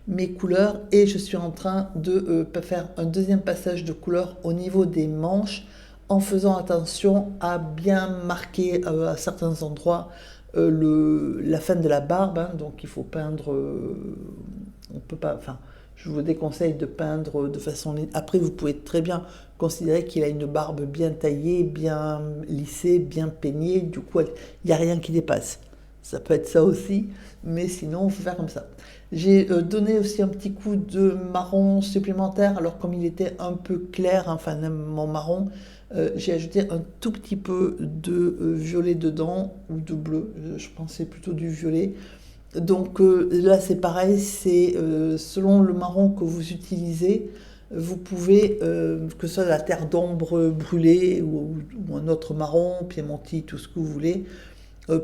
mes couleurs et je suis en train de faire un deuxième passage de couleurs au niveau des manches en faisant attention à bien marquer à certains endroits la fin de la barbe, hein. Donc il faut peindre, on peut pas, enfin je vous déconseille de peindre de façon. Après vous pouvez très bien considérer qu'il a une barbe bien taillée, bien lissée, bien peignée, du coup il n'y a rien qui dépasse. Ça peut être ça aussi, mais sinon, il faut faire comme ça. J'ai donné aussi un petit coup de marron supplémentaire, alors comme il était un peu clair, hein, enfin mon marron, j'ai ajouté un tout petit peu de violet dedans, ou de bleu, je pensais plutôt du violet. Donc là, c'est pareil, c'est selon le marron que vous utilisez, vous pouvez, que ce soit de la terre d'ombre brûlée ou un autre marron, piémonti, tout ce que vous voulez.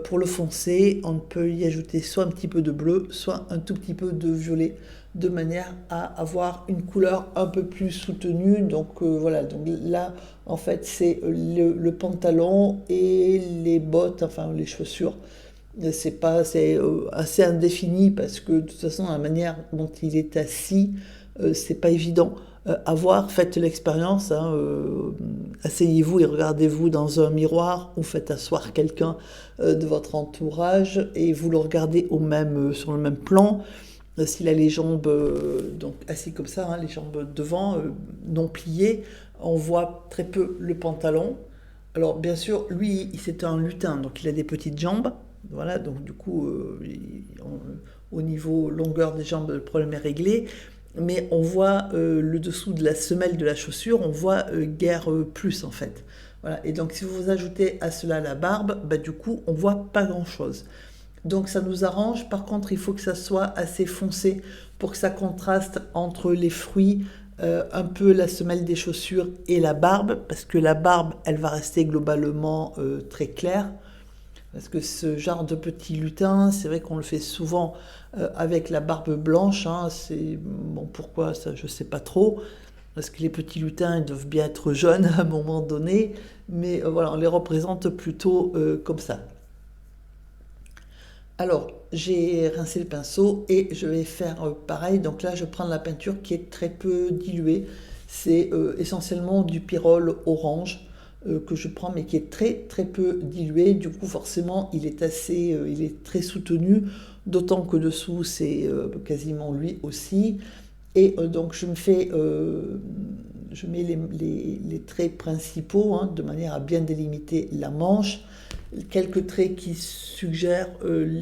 Pour le foncé, on peut y ajouter soit un petit peu de bleu, soit un tout petit peu de violet, de manière à avoir une couleur un peu plus soutenue. Donc voilà, donc là, en fait, c'est le pantalon et les bottes, enfin les chaussures. C'est assez indéfini parce que de toute façon, la manière dont il est assis, c'est pas évident à voir. Faites l'expérience, hein, asseyez-vous et regardez-vous dans un miroir ou faites asseoir quelqu'un de votre entourage et vous le regardez sur le même plan. S'il a les jambes donc assis comme ça, hein, les jambes devant, non pliées, on voit très peu le pantalon. Alors bien sûr, lui, c'est un lutin, donc il a des petites jambes. Voilà, donc du coup, au niveau longueur des jambes, le problème est réglé. Mais on voit le dessous de la semelle de la chaussure, on voit guère plus en fait. Voilà. Et donc si vous ajoutez à cela la barbe, bah, du coup, on voit pas grand-chose. Donc ça nous arrange. Par contre, il faut que ça soit assez foncé pour que ça contraste entre les fruits, un peu la semelle des chaussures et la barbe, parce que la barbe, elle va rester globalement très claire. Parce que ce genre de petit lutin, c'est vrai qu'on le fait souvent avec la barbe blanche, hein. C'est bon, pourquoi ça, je sais pas trop. Parce que les petits lutins, ils doivent bien être jeunes à un moment donné, mais voilà, on les représente plutôt comme ça. Alors, j'ai rincé le pinceau et je vais faire pareil. Donc là, je prends de la peinture qui est très peu diluée. C'est essentiellement du pyrrole orange que je prends, mais qui est très très peu dilué. Du coup, forcément, il est très soutenu. D'autant que dessous, c'est quasiment lui aussi. Et donc, je mets les traits principaux, hein, de manière à bien délimiter la manche. Quelques traits qui suggèrent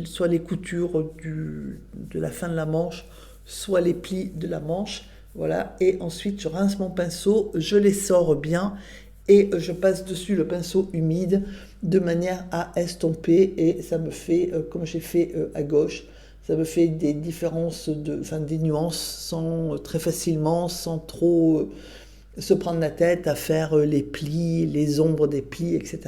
soit les coutures de la fin de la manche, soit les plis de la manche. Voilà, et ensuite je rince mon pinceau, je les sors bien et je passe dessus le pinceau humide de manière à estomper et ça me fait, comme j'ai fait à gauche, ça me fait des différences, enfin des nuances très facilement, sans trop se prendre la tête à faire les plis, les ombres des plis, etc.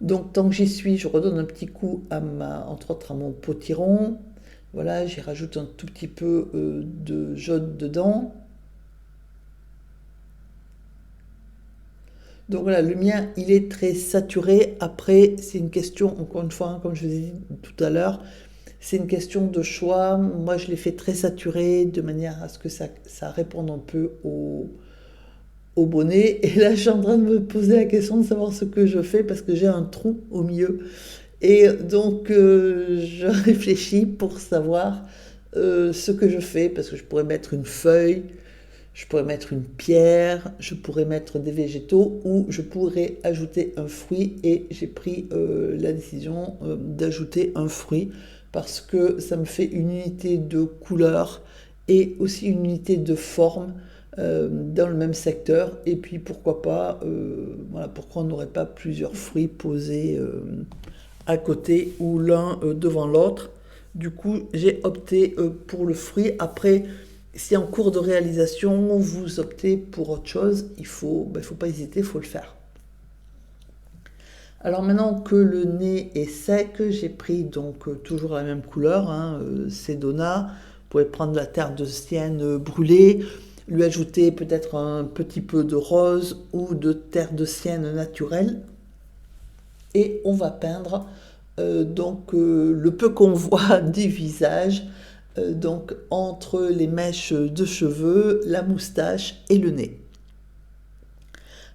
Donc tant que j'y suis, je redonne un petit coup entre autres à mon potiron. Voilà, j'y rajoute un tout petit peu de jaune dedans. Donc voilà, le mien, il est très saturé. Après, c'est une question, encore une fois, hein, comme je vous ai dit tout à l'heure, c'est une question de choix. Moi, je l'ai fait très saturé de manière à ce que ça réponde un peu au bonnet. Et là, je suis en train de me poser la question de savoir ce que je fais parce que j'ai un trou au milieu. Et donc, je réfléchis pour savoir ce que je fais parce que je pourrais mettre une feuille, je pourrais mettre une pierre, je pourrais mettre des végétaux ou je pourrais ajouter un fruit et j'ai pris la décision d'ajouter un fruit parce que ça me fait une unité de couleur et aussi une unité de forme dans le même secteur et puis pourquoi pas, voilà, pourquoi on n'aurait pas plusieurs fruits posés à côté ou l'un devant l'autre. Du coup, j'ai opté pour le fruit. Après, si en cours de réalisation, vous optez pour autre chose, faut pas hésiter, il faut le faire. Alors maintenant que le nez est sec, j'ai pris donc toujours la même couleur, hein, Sedona. Vous pouvez prendre la terre de sienne brûlée, lui ajouter peut-être un petit peu de rose ou de terre de sienne naturelle. Et on va peindre le peu qu'on voit du visage, donc entre les mèches de cheveux, la moustache et le nez.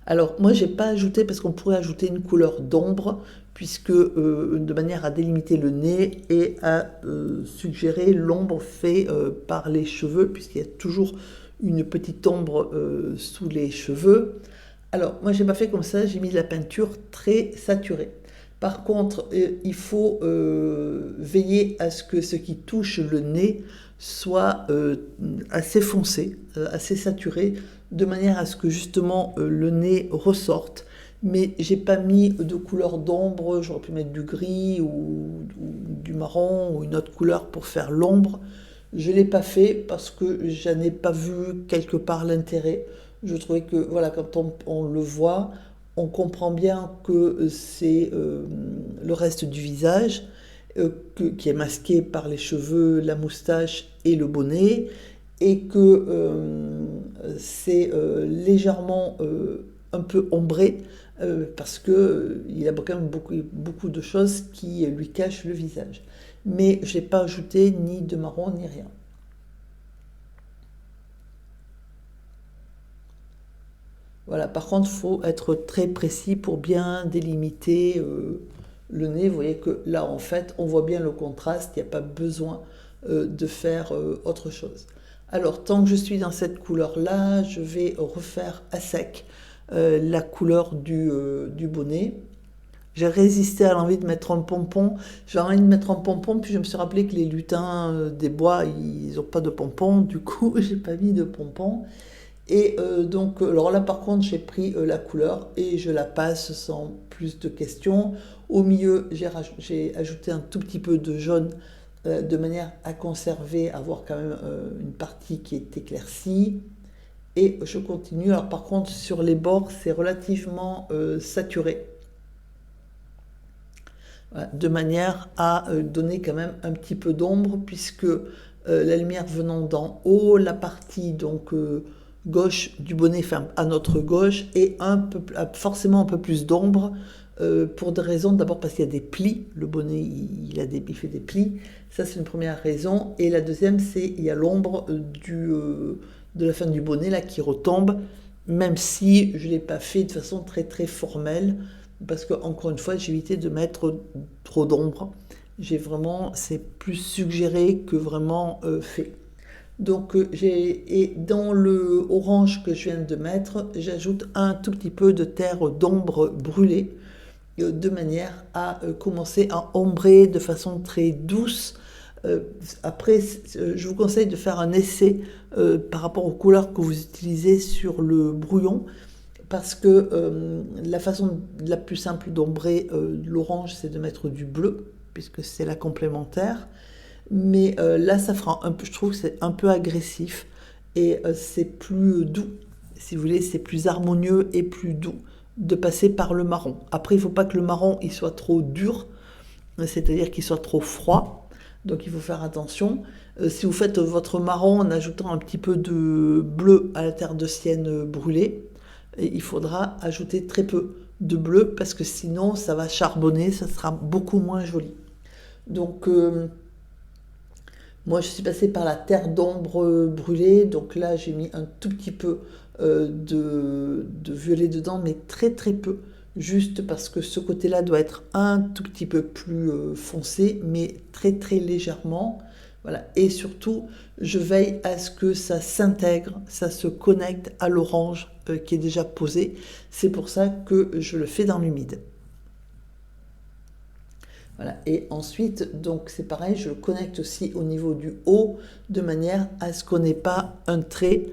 Alors moi j'ai pas ajouté parce qu'on pourrait ajouter une couleur d'ombre puisque de manière à délimiter le nez et à suggérer l'ombre faite par les cheveux puisqu'il y a toujours une petite ombre sous les cheveux. Alors moi j'ai pas fait comme ça, j'ai mis de la peinture très saturée. Par contre, il faut veiller à ce que ce qui touche le nez soit assez foncé, assez saturé, de manière à ce que justement le nez ressorte. Mais j'ai pas mis de couleur d'ombre, j'aurais pu mettre du gris ou du marron ou une autre couleur pour faire l'ombre. Je ne l'ai pas fait parce que je n'ai pas vu quelque part l'intérêt. Je trouvais que voilà, quand on le voit, on comprend bien que c'est le reste du visage qui est masqué par les cheveux, la moustache et le bonnet, et que c'est légèrement un peu ombré parce que il a quand même beaucoup de choses qui lui cachent le visage. Mais je n'ai pas ajouté ni de marron ni rien. Voilà, par contre, il faut être très précis pour bien délimiter le nez. Vous voyez que là, en fait, on voit bien le contraste, il n'y a pas besoin de faire autre chose. Alors, tant que je suis dans cette couleur-là, je vais refaire à sec la couleur du bonnet. J'ai résisté à l'envie de mettre un pompon. J'ai envie de mettre un pompon, puis je me suis rappelé que les lutins des bois, ils n'ont pas de pompon. Du coup, j'ai pas mis de pompon. Et donc, alors là par contre, j'ai pris la couleur et je la passe sans plus de questions. Au milieu, j'ai ajouté un tout petit peu de jaune de manière à conserver, avoir quand même une partie qui est éclaircie. Et je continue. Alors par contre, sur les bords, c'est relativement saturé. Voilà, de manière à donner quand même un petit peu d'ombre puisque la lumière venant d'en haut, la partie donc gauche du bonnet, enfin à notre gauche, et forcément un peu plus d'ombre pour des raisons. D'abord parce qu'il y a des plis, le bonnet il fait des plis, ça c'est une première raison, et la deuxième c'est il y a l'ombre de la fin du bonnet là qui retombe, même si je ne l'ai pas fait de façon très très formelle parce que encore une fois j'ai évité de mettre trop d'ombre. C'est plus suggéré que vraiment fait. Donc et dans le orange que je viens de mettre, j'ajoute un tout petit peu de terre d'ombre brûlée de manière à commencer à ombrer de façon très douce Après, je vous conseille de faire un essai par rapport aux couleurs que vous utilisez sur le brouillon, parce que la façon la plus simple d'ombrer l'orange, c'est de mettre du bleu, puisque c'est la complémentaire. Mais là, ça fera un peu, je trouve que c'est un peu agressif et c'est plus doux. Si vous voulez, c'est plus harmonieux et plus doux de passer par le marron. Après, il ne faut pas que le marron il soit trop dur, c'est-à-dire qu'il soit trop froid. Donc il faut faire attention. Si vous faites votre marron en ajoutant un petit peu de bleu à la terre de sienne brûlée, il faudra ajouter très peu de bleu parce que sinon ça va charbonner, ça sera beaucoup moins joli. Donc moi je suis passée par la terre d'ombre brûlée, donc là j'ai mis un tout petit peu de violet dedans, mais très très peu, juste parce que ce côté-là doit être un tout petit peu plus foncé, mais très très légèrement. Voilà. Et surtout, je veille à ce que ça s'intègre, ça se connecte à l'orange qui est déjà posé. C'est pour ça que je le fais dans l'humide. Voilà. Et ensuite, donc c'est pareil, je le connecte aussi au niveau du haut, de manière à ce qu'on n'ait pas un trait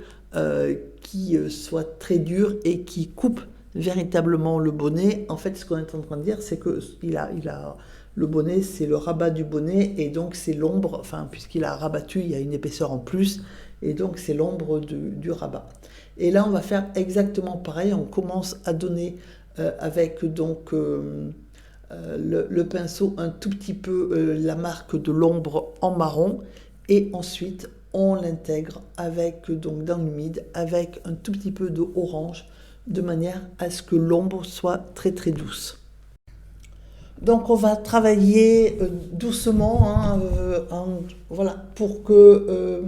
qui soit très dur et qui coupe véritablement le bonnet. En fait, ce qu'on est en train de dire, c'est que le bonnet, c'est le rabat du bonnet, et donc c'est l'ombre, enfin, puisqu'il a rabattu, il y a une épaisseur en plus, et donc c'est l'ombre du rabat. Et là, on va faire exactement pareil, on commence à donner avec donc le pinceau un tout petit peu la marque de l'ombre en marron, et ensuite on l'intègre avec, donc dans l'humide, avec un tout petit peu de orange, de manière à ce que l'ombre soit très très douce. Donc on va travailler doucement, hein, voilà, pour que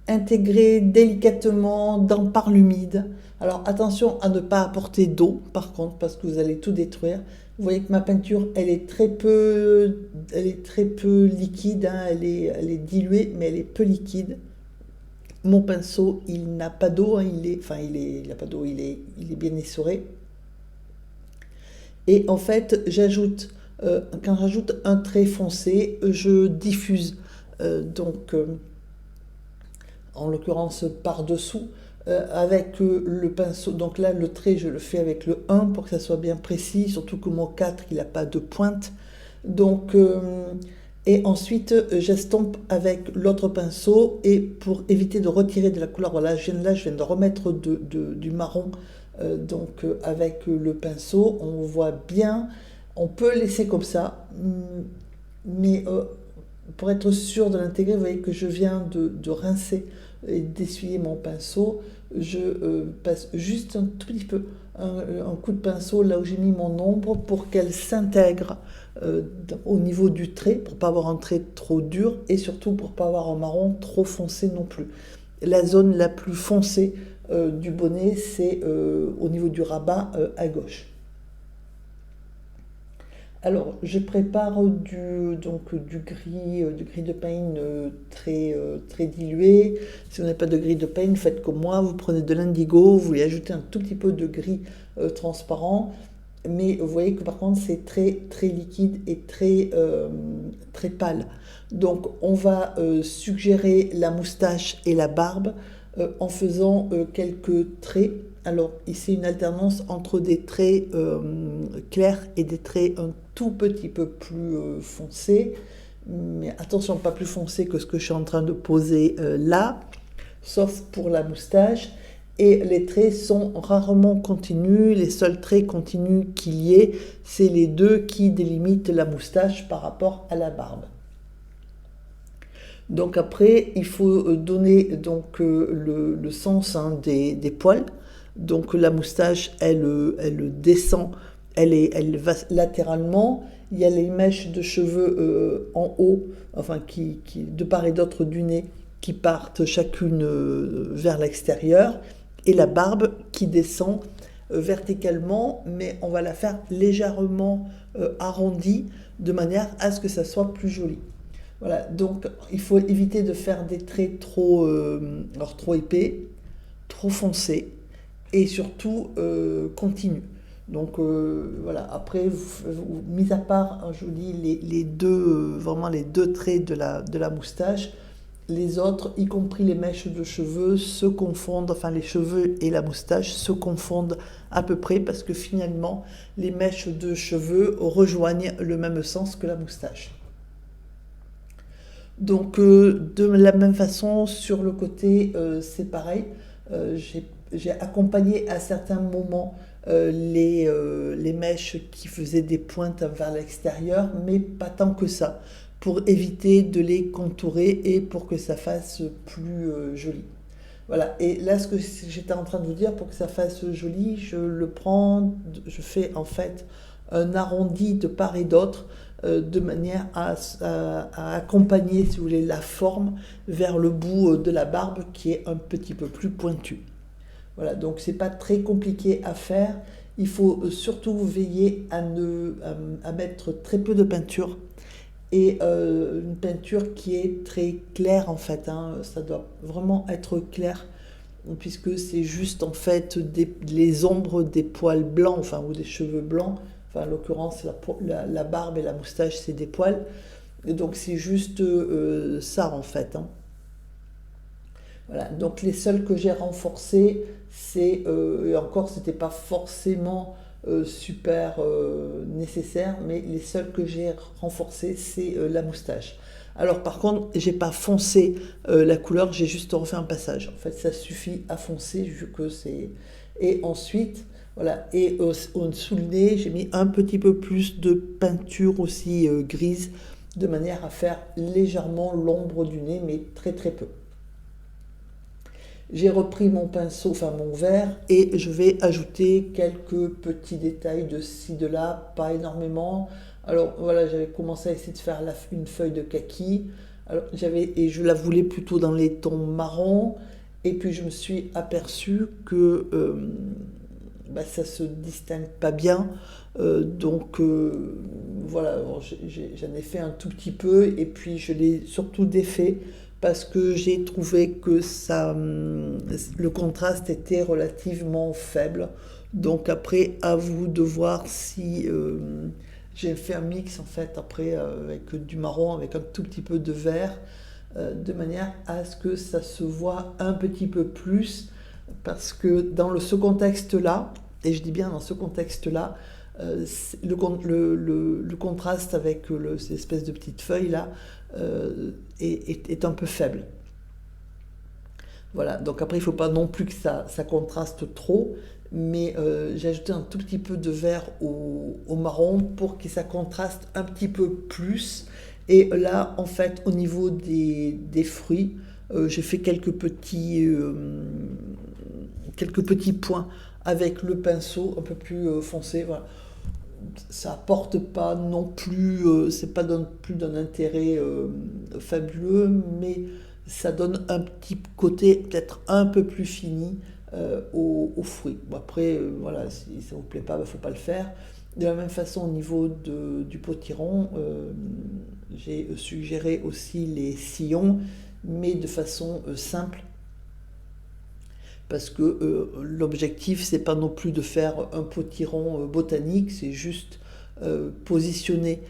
intégrer délicatement par l'humide. Alors attention à ne pas apporter d'eau par contre, parce que vous allez tout détruire. Vous voyez que ma peinture, elle est très peu liquide, hein, elle est diluée, mais elle est peu liquide. Mon pinceau, il n'a pas d'eau, hein, il n'a pas d'eau, il est bien essoré. Et en fait, quand j'ajoute un trait foncé, je diffuse, en l'occurrence par-dessous, avec le pinceau. Donc là, le trait, je le fais avec le 1 pour que ça soit bien précis, surtout que mon 4, il n'a pas de pointe. Donc, et ensuite, j'estompe avec l'autre pinceau, et pour éviter de retirer de la couleur, voilà, je viens de remettre du marron. Avec le pinceau, on voit bien, on peut laisser comme ça, mais pour être sûr de l'intégrer, vous voyez que je viens de rincer et d'essuyer mon pinceau. Je passe juste un tout petit peu un coup de pinceau là où j'ai mis mon ombre pour qu'elle s'intègre au niveau du trait, pour ne pas avoir un trait trop dur, et surtout pour ne pas avoir un marron trop foncé non plus. La zone la plus foncée du bonnet, c'est au niveau du rabat à gauche. Alors, je prépare du gris de pain très dilué. Si vous n'avez pas de gris de pain, faites comme moi, vous prenez de l'indigo, vous y ajoutez un tout petit peu de gris transparent. Mais vous voyez que par contre, c'est très, très liquide et très pâle. Donc, on va suggérer la moustache et la barbe en faisant quelques traits. Alors, ici, une alternance entre des traits clairs et des traits un tout petit peu plus foncés. Mais attention, pas plus foncés que ce que je suis en train de poser là, sauf pour la moustache. Et les traits sont rarement continus. Les seuls traits continus qu'il y ait, c'est les deux qui délimitent la moustache par rapport à la barbe. Donc après, il faut donner donc, le sens, hein, des poils. Donc la moustache, elle descend, elle va latéralement. Il y a les mèches de cheveux en haut, enfin qui de part et d'autre du nez, qui partent chacune vers l'extérieur. Et la barbe qui descend verticalement, mais on va la faire légèrement arrondie, de manière à ce que ça soit plus joli. Voilà, donc il faut éviter de faire des traits trop épais, trop foncés, et surtout continus. Donc voilà, après, mis à part, hein, je vous dis, les deux, vraiment les deux traits de la moustache, les autres, y compris les mèches de cheveux, se confondent, enfin les cheveux et la moustache se confondent à peu près parce que finalement, les mèches de cheveux rejoignent le même sens que la moustache. Donc de la même façon, sur le côté, c'est pareil. J'ai accompagné à certains moments les mèches qui faisaient des pointes vers l'extérieur, mais pas tant que ça, pour éviter de les contourer et pour que ça fasse plus joli. Voilà, et là ce que j'étais en train de vous dire, pour que ça fasse joli, je le prends, je fais en fait un arrondi de part et d'autre, de manière à accompagner, si vous voulez, la forme vers le bout de la barbe qui est un petit peu plus pointu. Voilà, donc c'est pas très compliqué à faire. Il faut surtout veiller à mettre très peu de peinture et une peinture qui est très claire en fait, hein. Ça doit vraiment être clair puisque c'est juste en fait les ombres des poils blancs, enfin ou des cheveux blancs. Enfin, en l'occurrence, la barbe et la moustache, c'est des poils. Et donc c'est juste ça en fait, hein. Voilà, donc les seuls que j'ai renforcés, et encore c'était pas forcément super nécessaire, mais les seuls que j'ai renforcés, c'est la moustache. Alors par contre, j'ai pas foncé la couleur, j'ai juste refait un passage. En fait, ça suffit à foncer vu que c'est. Et ensuite, voilà, et au-dessous le nez, j'ai mis un petit peu plus de peinture aussi grise, de manière à faire légèrement l'ombre du nez, mais très très peu. J'ai repris mon pinceau, enfin mon verre, et je vais ajouter quelques petits détails de ci, de là, pas énormément. Alors voilà, j'avais commencé à essayer de faire une feuille de kaki. Alors, et je la voulais plutôt dans les tons marrons. Et puis je me suis aperçue que ça se distingue pas bien. Voilà, bon, j'en ai fait un tout petit peu et puis je l'ai surtout défait parce que j'ai trouvé que le contraste était relativement faible. Donc après, à vous de voir si j'ai fait un mix en fait après avec du marron, avec un tout petit peu de vert, de manière à ce que ça se voit un petit peu plus. Parce que dans ce contexte-là, et je dis bien dans ce contexte-là, le contraste avec ces espèces de petites feuilles-là est un peu faible. Voilà, donc après il ne faut pas non plus que ça contraste trop, mais j'ai ajouté un tout petit peu de vert au marron pour que ça contraste un petit peu plus. Et là, en fait, au niveau des fruits, j'ai fait quelques petits points avec le pinceau un peu plus foncé. Voilà. Ça apporte pas non plus, c'est pas non plus d'un intérêt fabuleux, mais ça donne un petit côté peut-être un peu plus fini aux fruits. Bon, après, voilà, si ça vous plaît pas, il faut pas le faire. De la même façon, au niveau du potiron, j'ai suggéré aussi les sillons, mais de façon simple parce que l'objectif c'est pas non plus de faire un potiron botanique, c'est juste positionner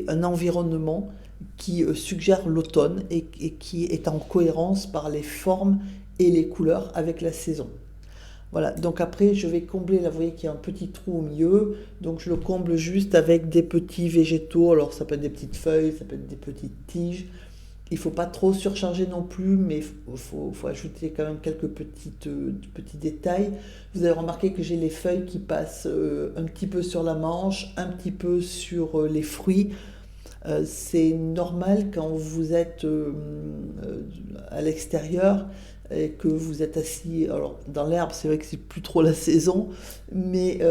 un environnement qui suggère l'automne et qui est en cohérence par les formes et les couleurs avec la saison. Voilà, donc après je vais combler, là vous voyez qu'il y a un petit trou au milieu, donc je le comble juste avec des petits végétaux, alors ça peut être des petites feuilles, ça peut être des petites tiges. Il ne faut pas trop surcharger non plus, mais il faut ajouter quand même quelques petits détails. Vous avez remarqué que j'ai les feuilles qui passent un petit peu sur la manche, un petit peu sur les fruits. C'est normal quand vous êtes à l'extérieur et que vous êtes assis. Alors dans l'herbe, c'est vrai que c'est plus trop la saison, mais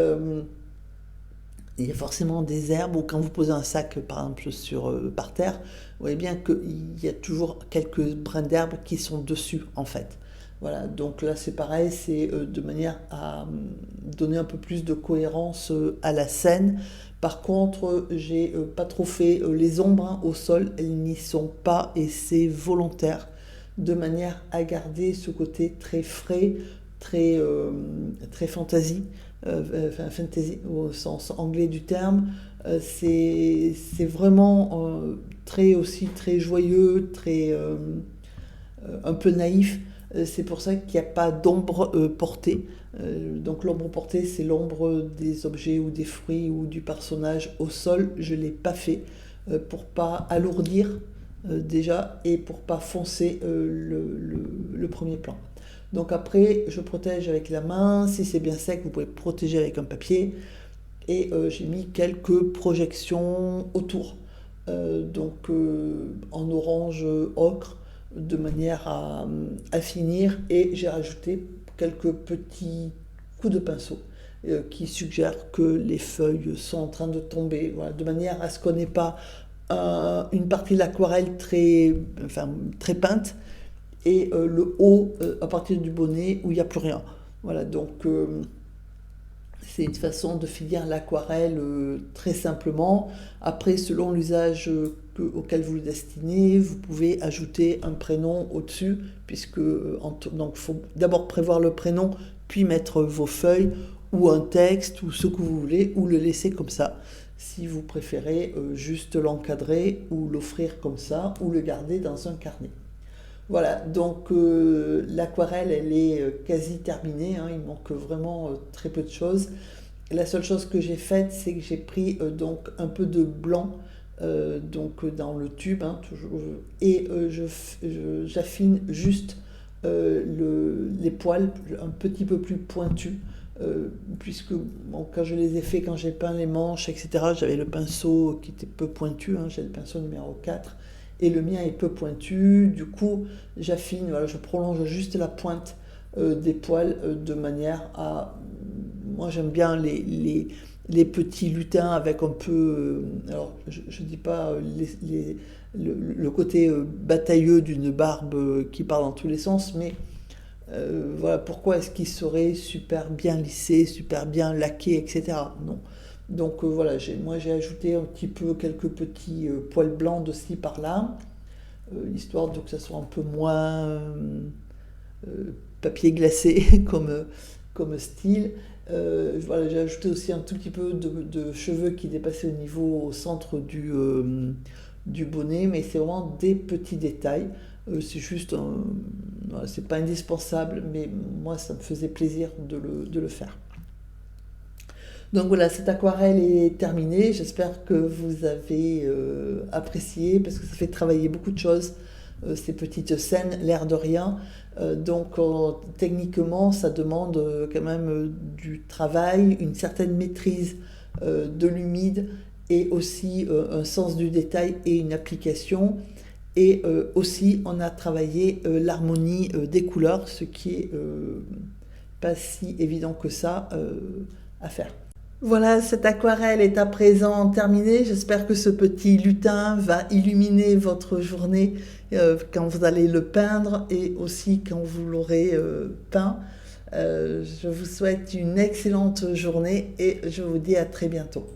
il y a forcément des herbes ou quand vous posez un sac par exemple par terre, vous voyez bien qu'il y a toujours quelques brins d'herbe qui sont dessus en fait. Voilà, donc là c'est pareil, c'est de manière à donner un peu plus de cohérence à la scène. Par contre, j'ai pas trop fait les ombres hein, au sol, elles n'y sont pas et c'est volontaire, de manière à garder ce côté très frais, très fantaisie. enfin fantasy au sens anglais du terme. C'est vraiment très joyeux, un peu naïf. C'est pour ça qu'il n'y a pas d'ombre portée. Donc l'ombre portée, c'est l'ombre des objets ou des fruits ou du personnage au sol. Je ne l'ai pas fait pour pas alourdir déjà et pour pas foncer le premier plan. Donc après, je protège avec la main. Si c'est bien sec, vous pouvez protéger avec un papier. Et j'ai mis quelques projections autour. En orange ocre, de manière à finir. Et j'ai rajouté quelques petits coups de pinceau qui suggèrent que les feuilles sont en train de tomber. Voilà, de manière à ce qu'on n'ait pas une partie de l'aquarelle très peinte et le haut à partir du bonnet où il n'y a plus rien. Voilà, donc c'est une façon de finir l'aquarelle très simplement. Après, selon l'usage auquel vous le destinez, vous pouvez ajouter un prénom au-dessus, puisque donc faut d'abord prévoir le prénom, puis mettre vos feuilles ou un texte ou ce que vous voulez, ou le laisser comme ça. Si vous préférez juste l'encadrer ou l'offrir comme ça, ou le garder dans un carnet. Voilà, donc l'aquarelle, elle est quasi terminée, hein, il manque vraiment très peu de choses. La seule chose que j'ai faite, c'est que j'ai pris donc un peu de blanc dans le tube, hein, toujours, et j'affine juste les poils un petit peu plus pointus, puisque bon, quand je les ai fait, quand j'ai peint les manches, etc., j'avais le pinceau qui était peu pointu, hein, j'ai le pinceau numéro 4. Et le mien est peu pointu, du coup j'affine, voilà, je prolonge juste la pointe des poils de manière à... Moi j'aime bien les petits lutins avec un peu... alors je ne dis pas le côté batailleux d'une barbe qui part dans tous les sens, mais voilà, pourquoi est-ce qu'il serait super bien lissé, super bien laqué, etc. Non. Donc voilà, moi j'ai ajouté un petit peu quelques petits poils blancs de ci par là, histoire que ça soit un peu moins papier glacé comme style. Voilà, j'ai ajouté aussi un tout petit peu de cheveux qui dépassaient au centre du bonnet, mais c'est vraiment des petits détails. C'est juste, voilà, c'est pas indispensable, mais moi ça me faisait plaisir de le faire. Donc voilà, cette aquarelle est terminée. J'espère que vous avez apprécié parce que ça fait travailler beaucoup de choses, ces petites scènes, l'air de rien. Techniquement, ça demande quand même du travail, une certaine maîtrise de l'humide et aussi un sens du détail et une application. Et aussi, on a travaillé l'harmonie des couleurs, ce qui est pas si évident que ça à faire. Voilà, cette aquarelle est à présent terminée. J'espère que ce petit lutin va illuminer votre journée quand vous allez le peindre et aussi quand vous l'aurez peint. Je vous souhaite une excellente journée et je vous dis à très bientôt.